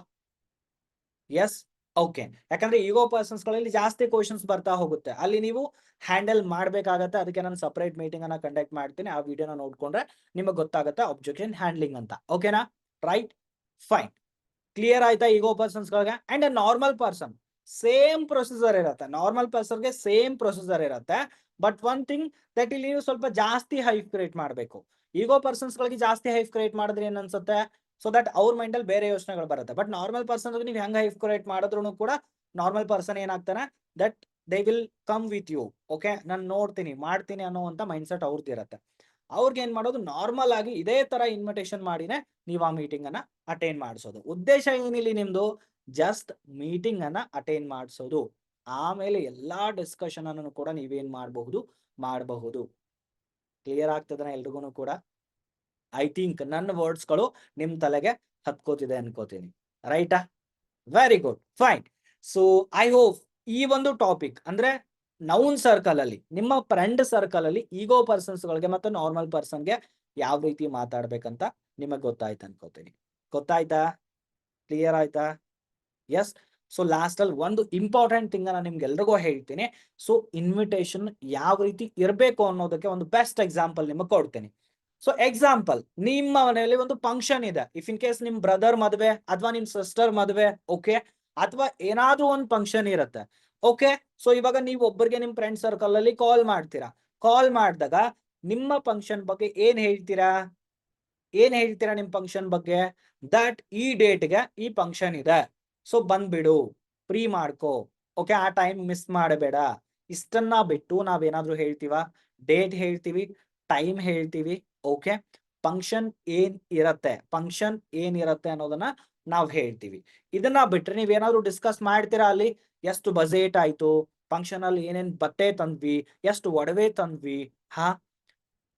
ಎಸ್. ಓಕೆ. ಯಾಕಂದ್ರೆ ಈಗೋ ಪರ್ಸನ್ಸ್ ಗಳಲ್ಲಿ ಜಾಸ್ತಿ ಕ್ವಶನ್ಸ್ ಬರ್ತಾ ಹೋಗುತ್ತೆ, ಅಲ್ಲಿ ನೀವು ಹ್ಯಾಂಡಲ್ ಮಾಡ್ಬೇಕಾಗತ್ತೆ. ಅದಕ್ಕೆ ನಾನು ಸಪರೇಟ್ ಮೀಟಿಂಗ್ ಅನ್ನ ಕಂಡಕ್ಟ್ ಮಾಡ್ತೀನಿ. ಆ ವಿಡಿಯೋನ ನೋಡ್ಕೊಂಡ್ರೆ ನಿಮಗೆ ಗೊತ್ತಾಗುತ್ತೆ ಅಬ್ಜೆಕ್ಷನ್ ಹ್ಯಾಂಡ್ಲಿಂಗ್ ಅಂತ. ಓಕೆನಾ? Right, fine. ಕ್ಲಿಯರ್ ಆಯ್ತಾ ಈಗೋ ಪರ್ಸನ್ಸ್ ಗಳಿಗೆ? And normal person same procedure ಇರುತ್ತೆ. ನಾರ್ಮಲ್ ಪರ್ಸನ್ಗೆ ಸೇಮ್ ಪ್ರೊಸೀಜರ್ ಇರುತ್ತೆ. ಬಟ್ ಒನ್ ಥಿಂಗ್ ದಟ್ ಇಲ್ಲಿ ನೀವು ಸ್ವಲ್ಪ ಜಾಸ್ತಿ ಹೈಪ್ ಕ್ರಿಯೇಟ್ ಮಾಡಬೇಕು. ಈಗೋ ಪರ್ಸನ್ಸ್ ಗಳಿಗೆ ಜಾಸ್ತಿ ಹೈಪ್ ಕ್ರಿಯೇಟ್ ಮಾಡಿದ್ರೆ ಏನ್ ಅನ್ಸುತ್ತೆ, ಸೊ ದಟ್ ಅವ್ರ ಮೈಂಡ್ ಅಲ್ಲಿ ಬೇರೆ ಯೋಚನೆಗಳು ಬರುತ್ತೆ. ಬಟ್ ನಾರ್ಮಲ್ ಪರ್ಸನ್ ನೀವು ಹೆಂಗ್ ಹೈಪ್ ಕ್ರಿಯೇಟ್ ಮಾಡಿದ್ರು ಕೂಡ ನಾರ್ಮಲ್ ಪರ್ಸನ್ ಏನಾಗ್ತಾನೆ, that they will come with you. Okay, ನಾನು ನೋಡ್ತೀನಿ ಮಾಡ್ತೀನಿ ಅನ್ನೋಂತ ಮೈಂಡ್ ಸೆಟ್ ಅವ್ರದ್ದು ಇರುತ್ತೆ. ಅವ್ರಿಗೆ ಏನ್ ಮಾಡೋದು, ನಾರ್ಮಲ್ ಆಗಿ ಇದೇ ತರ ಇನ್ವಿಟೇಷನ್ ಮಾಡಿನೇ ನೀವು ಆ ಮೀಟಿಂಗ್ ಅನ್ನ ಅಟೆಂಡ್ ಮಾಡಿಸೋದು. ಉದ್ದೇಶ ಏನಿಲ್ಲ ನಿಮ್ದು, ಜಸ್ಟ್ ಮೀಟಿಂಗ್ ಅನ್ನ ಅಟೆಂಡ್ ಮಾಡಿಸೋದು. ಆಮೇಲೆ ಎಲ್ಲಾ ಡಿಸ್ಕಷನ್ ಅನ್ನು ಕೂಡ ನೀವೇನ್ ಮಾಡಬಹುದು. ಕ್ಲಿಯರ್ ಆಗ್ತದನ ಎಲ್ರಿಗೂ ಕೂಡ? ಐ ಥಿಂಕ್ ನನ್ನ ವರ್ಡ್ಸ್ಗಳು ನಿಮ್ ತಲೆಗೆ ಹತ್ಕೋತಿದೆ ಅನ್ಕೋತೀನಿ. ರೈಟಾ? Very good, fine. So I hope ಈ ಒಂದು ಟಾಪಿಕ್ ಅಂದ್ರೆ ನೌನ್ ಸರ್ಕಲ್ ಅಲ್ಲಿ, ನಿಮ್ಮ ಫ್ರೆಂಡ್ ಸರ್ಕಲ್ ಅಲ್ಲಿ ಈಗೋ ಪರ್ಸನ್ಸ್ ಗಳಿಗೆ ಮತ್ತು ನಾರ್ಮಲ್ ಪರ್ಸನ್ಗೆ ಯಾವ ರೀತಿ ಮಾತಾಡ್ಬೇಕಂತ ನಿಮಗೆ ಗೊತ್ತಾಯ್ತು ಅನ್ಕೋತೀನಿ. ಗೊತ್ತಾಯ್ತಾ? ಕ್ಲಿಯರ್ ಆಯ್ತಾ? ಎಸ್. ಸೊ ಲಾಸ್ಟ್ ಅಲ್ಲಿ ಒಂದು ಇಂಪಾರ್ಟೆಂಟ್ ಥಿಂಗ್ ನಾನು ನಿಮ್ಗೆ ಎಲ್ರಿಗೂ ಹೇಳ್ತೀನಿ. ಸೊ ಇನ್ವಿಟೇಷನ್ ಯಾವ ರೀತಿ ಇರಬೇಕು ಅನ್ನೋದಕ್ಕೆ ಒಂದು ಬೆಸ್ಟ್ ಎಕ್ಸಾಂಪಲ್ ನಿಮಗೆ ಕೊಡ್ತೀನಿ. ಸೊ ಎಕ್ಸಾಂಪಲ್, ನಿಮ್ಮ ಮನೆಯಲ್ಲಿ ಒಂದು ಫಂಕ್ಷನ್ ಇದೆ. ಇಫ್ ಇನ್ ಕೇಸ್ ನಿಮ್ ಬ್ರದರ್ ಮದುವೆ ಅಥವಾ ನಿಮ್ ಸಿಸ್ಟರ್ ಮದುವೆ, ಓಕೆ, ಅಥವಾ ಏನಾದ್ರೂ ಒಂದು ಫಂಕ್ಷನ್ ಇರುತ್ತೆ. ಓಕೆ, ಸೊ ಇವಾಗ ನೀವು ಒಬ್ಬರಿಗೆ ನಿಮ್ ಫ್ರೆಂಡ್ ಸರ್ಕಲ್ ಅಲ್ಲಿ ಕಾಲ್ ಮಾಡ್ತೀರಾ. ಕಾಲ್ ಮಾಡಿದಾಗ ನಿಮ್ಮ ಫಂಕ್ಷನ್ ಬಗ್ಗೆ ಏನ್ ಹೇಳ್ತೀರಾ ನಿಮ್ ಫಂಕ್ಷನ್ ಬಗ್ಗೆ? ದಟ್ ಈ ಡೇಟ್ಗೆ ಈ ಫಂಕ್ಷನ್ ಇದೆ, ಸೊ ಬಂದ್ಬಿಡು, ಫ್ರೀ ಮಾಡ್ಕೋ. ಓಕೆ, ಆ ಟೈಮ್ ಮಿಸ್ ಮಾಡಬೇಡ. ಇಷ್ಟನ್ನ ಬಿಟ್ಟು ನಾವೇನಾದ್ರೂ ಹೇಳ್ತೀವ? ಡೇಟ್ ಹೇಳ್ತೀವಿ, ಟೈಮ್ ಹೇಳ್ತೀವಿ. ಓಕೆ, ಫಂಕ್ಷನ್ ಏನಿರತ್ತೆ ಅನ್ನೋದನ್ನ ನಾವ್ ಹೇಳ್ತೀವಿ. ಇದನ್ನ ಬಿಟ್ರೆ ನೀವೇನಾದ್ರೂ ಡಿಸ್ಕಸ್ ಮಾಡ್ತೀರಾ ಅಲ್ಲಿ? ಎಷ್ಟು ಬಜೆಟ್ ಆಯ್ತು, ಫಂಕ್ಷನ್ ಅಲ್ಲಿ ಏನೇನ್ ಬಟ್ಟೆ ತಂದ್ವಿ, ಎಷ್ಟು ಒಡವೆ ತಂದ್ವಿ, ಹಾ,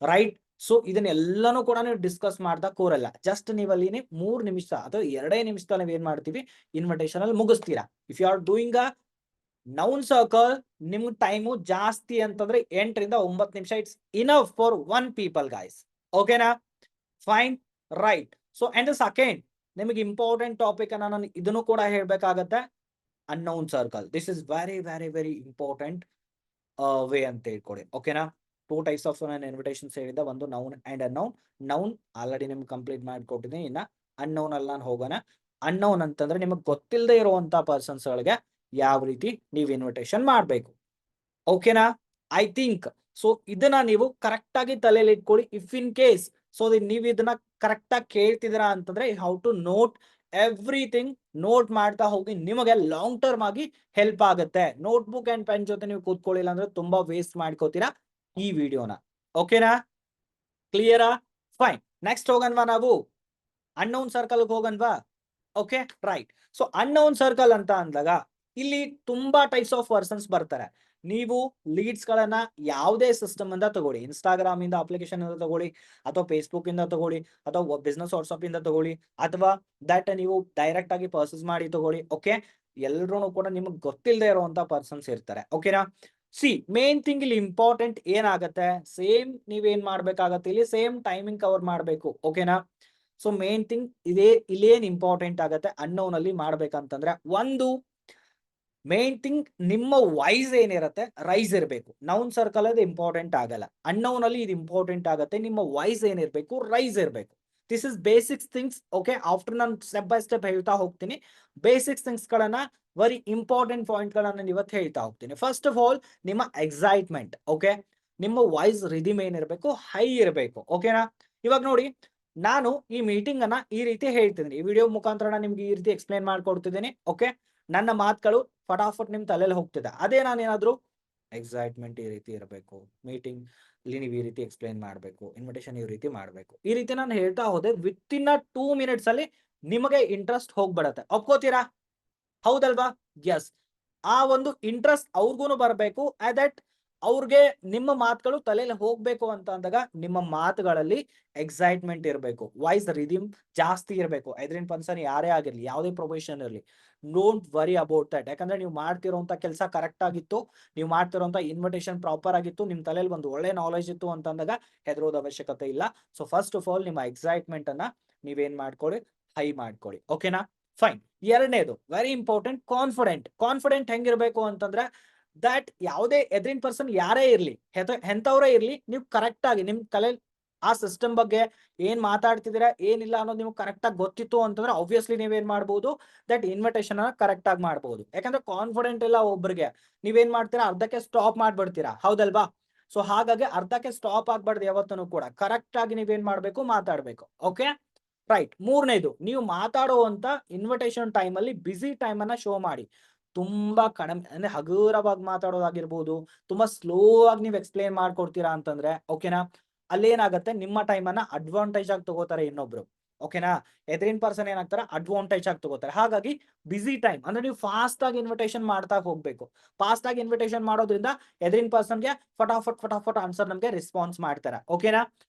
ರೈಟ್? ಸೊ ಇದನ್ನೆಲ್ಲಾನು ಕೂಡ ನೀವು ಡಿಸ್ಕಸ್ ಮಾಡ್ತಾ ಕೂರಲ್ಲ. ಜಸ್ಟ್ ನೀವಲ್ಲಿ 3 ನಿಮಿಷ ಅಥವಾ 2 ನಿಮಿಷದಲ್ಲಿ ನೀವ್ ಏನ್ ಮಾಡ್ತೀವಿ, ಇನ್ವಿಟೇಷನ್ ಅಲ್ಲಿ ಮುಗಿಸ್ತೀರಾ. If you are doing a known circle, ನಿಮ್ ಟೈಮು ಜಾಸ್ತಿ ಅಂತಂದ್ರೆ 8 ರಿಂದ 9 ನಿಮಿಷ. It's enough for 1 people guys. ಓಕೆನಾ? Fine, right. So and second, ನಿಮಗೆ ಇಂಪಾರ್ಟೆಂಟ್ ಟಾಪಿಕ್ ಅನ್ನ ನಾನು ಇದನ್ನು ಕೂಡ ಹೇಳ್ಬೇಕಾಗತ್ತೆ. Unknown circle, this is very very very important way ಅಂತ ಹೇಳ್ಕೊಡಿ. ಓಕೆನಾ? 2 ಟೈಪ್ಸ್ ಆಫ್ ನಾನು ಇನ್ವಿಟೇಷನ್ಸ್ ಹೇಳಿದ್ದೆ, ಒಂದು noun and unknown. Noun already ನಿಮ್ಗೆ ಕಂಪ್ಲೀಟ್ ಮಾಡಿಕೊಟ್ಟಿದ್ದೀನಿ. ಇನ್ನ ಅನ್ನೌನ್ ಅಲ್ಲಿ ನಾನು ಹೋಗೋಣ. ಅನ್ನೌನ್ ಅಂತಂದ್ರೆ ನಿಮಗೆ ಗೊತ್ತಿಲ್ಲದೆ ಇರುವಂತ ಪರ್ಸನ್ಸ್ ಗಳಿಗೆ ಯಾವ ರೀತಿ ನೀವು ಇನ್ವಿಟೇಷನ್ ಮಾಡಬೇಕು. ಓಕೆನಾ? ಐ ಥಿಂಕ್ ಸೊ ಇದನ್ನ ನೀವು ಕರೆಕ್ಟ್ ಆಗಿ ತಲೆಯಲ್ಲಿ ಇಟ್ಕೊಳ್ಳಿ. ಇಫ್ ಇನ್ ಕೇಸ್ ಸೊ ನೀವು ಇದನ್ನ ಕರೆಕ್ಟ್ ಆಗಿ ಕೇಳ್ತಿದ್ದೀರಾ ಅಂತಂದ್ರೆ how to note everything. Note ಮಾಡ್ತಾ ಹೋಗಿ, ನಿಮಗೆ ಲಾಂಗ್ ಟರ್ಮ್ ಆಗಿ ಹೆಲ್ಪ್ ಆಗುತ್ತೆ. ನೋಟ್ ಬುಕ್ ಅಂಡ್ ಪೆನ್ ಜೊತೆ ನೀವು ಕೂತ್ಕೊಳ್ಳಿಲ್ಲ ಅಂದ್ರೆ ತುಂಬಾ ವೇಸ್ಟ್ ಮಾಡ್ಕೋತೀರಾ ಈ ವಿಡಿಯೋನ. ಓಕೆನಾ? ಕ್ಲಿಯರಾ? ಫೈನ್. ನೆಕ್ಸ್ಟ್ ಹೋಗನ್ವಾ ನಾವು ಅನ್ನೌನ್ ಸರ್ಕಲ್ ಹೋಗನ್ವಾ? Okay, right. So unknown circle ಅಂತ ಅಂದಾಗ ಇಲ್ಲಿ ತುಂಬಾ ಟೈಪ್ಸ್ ಆಫ್ ಪರ್ಸನ್ಸ್ ಬರ್ತಾರೆ. ನೀವು ಲೀಡ್ಸ್ ಗಳನ್ನ ಯಾವುದೇ ಸಿಸ್ಟಮ್ ಇಂದ ತಗೊಳ್ಳಿ, ಇನ್ಸ್ಟಾಗ್ರಾಮ್ ಇಂದ ಅಪ್ಲಿಕೇಶನ್ ಇಂದ ತಗೊಳ್ಳಿ, ಅಥವಾ ಫೇಸ್ಬುಕ್ ಇಂದ ತಗೊಳ್ಳಿ, ಅಥವಾ ಬಿಸ್ನೆಸ್ ವಾಟ್ಸ್ಆಪ್ ಇಂದ ತಗೊಳ್ಳಿ, ಅಥವಾ ದಟ್ ನೀವು ಡೈರೆಕ್ಟ್ ಆಗಿ ಪರ್ಚೇಸ್ ಮಾಡಿ ತಗೊಳ್ಳಿ. ಓಕೆ, ಎಲ್ರೂ ಕೂಡ ನಿಮಗೆ ಗೊತ್ತಿಲ್ಲದೆ ಇರುವಂತ ಪರ್ಸನ್ಸ್ ಇರ್ತಾರೆ. ಓಕೆನಾ? ಸಿ ಮೇನ್ ಥಿಂಗ್ ಇಲ್ಲಿ ಇಂಪಾರ್ಟೆಂಟ್ ಏನಾಗತ್ತೆ, ಸೇಮ್ ನೀವೇನ್ ಮಾಡ್ಬೇಕಾಗತ್ತೆ, ಇಲ್ಲಿ ಸೇಮ್ ಟೈಮಿಂಗ್ ಕವರ್ ಮಾಡ್ಬೇಕು. ಓಕೆನಾ? ಸೊ ಮೇನ್ ಥಿಂಗ್ ಇಲ್ಲೇನ್ ಇಂಪಾರ್ಟೆಂಟ್ ಆಗತ್ತೆ ಅನ್ನೋನ್ ಅಲ್ಲಿ ಮಾಡ್ಬೇಕಂತಂದ್ರೆ, ಒಂದು ಮೇನ್ ಥಿಂಗ್ ನಿಮ್ಮ ವಾಯ್ಸ್ ಏನಿರತ್ತೆ ರೈಸ್ ಇರಬೇಕು. ನೌನ್ ಸರ್ಕಲ್ ಅದು ಇಂಪಾರ್ಟೆಂಟ್ ಆಗಲ್ಲ, ಅನ್ನೌನ್ ಅಲ್ಲಿ ಇದು ಇಂಪಾರ್ಟೆಂಟ್ ಆಗತ್ತೆ. ನಿಮ್ಮ ವಾಯ್ಸ್ ಏನಿರ್ಬೇಕು, ರೈಸ್ ಇರಬೇಕು. This is basics things. Okay, after ನಾನು ಸ್ಟೆಪ್ ಬೈ ಸ್ಟೆಪ್ ಹೇಳ್ತಾ ಹೋಗ್ತೀನಿ. ಬೇಸಿಕ್ಸ್ ಥಿಂಗ್ಸ್ ಗಳನ್ನ, ವೆರಿ ಇಂಪಾರ್ಟೆಂಟ್ ಪಾಯಿಂಟ್ ಗಳನ್ನ ಇವತ್ತು ಹೇಳ್ತಾ ಹೋಗ್ತೀನಿ. ಫಸ್ಟ್ ಆಫ್ ಆಲ್, ನಿಮ್ಮ ಎಕ್ಸೈಟ್ಮೆಂಟ್. ಓಕೆ, ನಿಮ್ಮ ವಾಯ್ಸ್ ರಿದಿಮ್ ಏನಿರಬೇಕು, ಹೈ ಇರಬೇಕು. ಓಕೆನಾ? ಇವಾಗ ನೋಡಿ, ನಾನು ಈ ಮೀಟಿಂಗ್ ಅನ್ನ ಈ ರೀತಿ ಹೇಳ್ತಿದ್ದೀನಿ, ಈ ವಿಡಿಯೋ ಮುಖಾಂತರ ನಾನು ನಿಮ್ಗೆ ಈ ರೀತಿ ಎಕ್ಸ್ಪ್ಲೈನ್ ಮಾಡ್ಕೊಡ್ತಿದ್ದೀನಿ. ಓಕೆ, ನನ್ನ ಮಾತುಗಳು ಫಟಾಫಟ್ ನಿಮ್ ತಲೆಯಲ್ಲಿ ಹೋಗ್ತಿದೆ. ಅದೇ ನಾನೇನಾದ್ರು ಎಕ್ಸೈಟ್ಮೆಂಟ್ ಈ ರೀತಿ ಇರಬೇಕು, ಮೀಟಿಂಗ್ ಇಲ್ಲಿ ನೀವು ಈ ರೀತಿ ಎಕ್ಸ್ಪ್ಲೈನ್ ಮಾಡಬೇಕು, ಇನ್ವಿಟೇಷನ್ ಈ ರೀತಿ ಮಾಡಬೇಕು, ಈ ರೀತಿ ನಾನು ಹೇಳ್ತಾ ಹೋದೆ, ವಿತ್ ಇನ್ 2 ಮಿನಿಟ್ಸ್ ಅಲ್ಲಿ ನಿಮಗೆ ಇಂಟ್ರೆಸ್ಟ್ ಹೋಗ್ಬಿಡತ್ತೆ. ಒಪ್ಕೋತೀರಾ? ಹೌದಲ್ವಾ? ಎಸ್. ಆ ಒಂದು ಇಂಟ್ರೆಸ್ಟ್ ಅವ್ರಿಗೂ ಬರಬೇಕು. ದಟ್ ಅವ್ರಿಗೆ ನಿಮ್ಮ ಮಾತುಗಳು ತಲೆಯಲ್ಲಿ ಹೋಗ್ಬೇಕು ಅಂತ ಅಂದಾಗ ನಿಮ್ಮ ಮಾತುಗಳಲ್ಲಿ ಎಕ್ಸೈಟ್ಮೆಂಟ್ ಇರಬೇಕು, ವಾಯ್ಸ್ ರಿದಿಮ್ ಜಾಸ್ತಿ ಇರಬೇಕು. ಐದ್ರಿನ್ ಪರ್ಸನ್ ಯಾರೇ ಆಗಿರ್ಲಿ, ಯಾವುದೇ ಪ್ರೊಫೆಷನ್ ಇರಲಿ, ಡೋಂಟ್ ವರಿ ಅಬೌಟ್ ದಟ್. ಯಾಕಂದ್ರೆ ನೀವು ಮಾಡ್ತಿರೋಂಥ ಕೆಲಸ ಕರೆಕ್ಟ್ ಆಗಿತ್ತು, ನೀವು ಮಾಡ್ತಿರೋಂಥ ಇನ್ವಿಟೇಷನ್ ಪ್ರಾಪರ್ ಆಗಿತ್ತು, ನಿಮ್ ತಲೆಯಲ್ಲಿ ಒಂದು ಒಳ್ಳೆ ನಾಲೆಜ್ ಇತ್ತು ಅಂತ ಅಂದಾಗ ಹೆದರೋದ ಅವಶ್ಯಕತೆ ಇಲ್ಲ. ಸೊ ಫಸ್ಟ್ ಆಫ್ ಆಲ್ ನಿಮ್ಮ ಎಕ್ಸೈಟ್ಮೆಂಟ್ ಅನ್ನ ನೀವೇನ್ ಮಾಡ್ಕೊಳ್ಳಿ, ಹೈ ಮಾಡ್ಕೊಳ್ಳಿ. ಓಕೆನಾ? ಫೈನ್. ಎರಡನೇದು ವೆರಿ ಇಂಪಾರ್ಟೆಂಟ್, ಕಾನ್ಫಿಡೆಂಟ್. ಕಾನ್ಫಿಡೆಂಟ್ ಹೆಂಗಿರ್ಬೇಕು ಅಂತಂದ್ರೆ ದಟ್ ಯಾವುದೇ ಎದುರಿನ ಪರ್ಸನ್ ಯಾರೇ ಇರ್ಲಿ, ಎಂತವರೇ ಇರ್ಲಿ, ನೀವು ಕರೆಕ್ಟ್ ಆಗಿ ನಿಮ್ ತಲೆ ಆ ಸಿಸ್ಟಮ್ ಬಗ್ಗೆ ಏನ್ ಮಾತಾಡ್ತಿದ್ದೀರಾ ಏನಿಲ್ಲ ಅನ್ನೋದು ನಿಮ್ಗೆ ಕರೆಕ್ಟ್ ಆಗಿ ಗೊತ್ತಿತ್ತು ಅಂತಂದ್ರೆ ಆಬ್ವಿಯಸ್ಲಿ ನೀವೇನ್ ಮಾಡ್ಬೋದು, ದಟ್ ಇನ್ವಿಟೇಷನ್ ಅನ್ನ ಕರೆಕ್ಟ್ ಆಗಿ ಮಾಡ್ಬೋದು. ಯಾಕಂದ್ರೆ ಕಾನ್ಫಿಡೆಂಟ್ ಇಲ್ಲ ಒಬ್ರಿಗೆ, ನೀವೇನ್ ಮಾಡ್ತೀರಾ, ಅರ್ಧಕ್ಕೆ ಸ್ಟಾಪ್ ಮಾಡ್ಬಿಡ್ತೀರಾ, ಹೌದಲ್ವಾ? ಸೊ ಹಾಗಾಗಿ ಅರ್ಧಕ್ಕೆ ಸ್ಟಾಪ್ ಆಗ್ಬಾರ್ದು ಯಾವತ್ತೂ ಕೂಡ. ಕರೆಕ್ಟ್ ಆಗಿ ನೀವೇನ್ ಮಾಡ್ಬೇಕು, ಮಾತಾಡ್ಬೇಕು. Okay, right. ಮೂರನೇದು, ನೀವು ಮಾತಾಡುವಂತ ಇನ್ವಿಟೇಷನ್ ಟೈಮ್ ಅಲ್ಲಿ ಬಿಸಿ ಟೈಮ್ ಅನ್ನ ಶೋ ಮಾಡಿ. ತುಂಬಾ ಕಡಿಮೆ ಅಂದ್ರೆ ಹಗುರವಾಗಿ ಮಾತಾಡೋದಾಗಿರ್ಬೋದು, ತುಂಬಾ ಸ್ಲೋ ಆಗಿ ನೀವು ಎಕ್ಸ್ಪ್ಲೇನ್ ಮಾಡ್ಕೊಡ್ತೀರಾ ಅಂತಂದ್ರೆ ಓಕೆನಾ, ಅಲ್ಲೇನಾಗತ್ತೆ, ನಿಮ್ಮ ಟೈಮ್ ಅನ್ನ ಅಡ್ವಾಂಟೇಜ್ ಆಗಿ ತಗೋತಾರೆ ಇನ್ನೊಬ್ರು. ಓಕೆನಾ? ಎದುರಿನ ಪರ್ಸನ್ ಏನಾಗ್ತಾರೆ, ಅಡ್ವಾಂಟೇಜ್ ಆಗಿ ತಗೋತಾರೆ. ಹಾಗಾಗಿ ಬಿಸಿ ಟೈಮ್ ಅಂದ್ರೆ ನೀವು ಫಾಸ್ಟ್ ಆಗಿ ಇನ್ವಿಟೇಷನ್ ಮಾಡ್ತಾ ಹೋಗ್ಬೇಕು. ಫಾಸ್ಟ್ ಆಗಿ ಇನ್ವಿಟೇಷನ್ ಮಾಡೋದ್ರಿಂದ ಎದುರಿನ ಪರ್ಸನ್ಗೆ ಫಟಾಫಟ್ ಆನ್ಸರ್ ನಮ್ಗೆ ರೆಸ್ಪಾನ್ಸ್ ಮಾಡ್ತಾರೆ. ಓಕೆನಾ?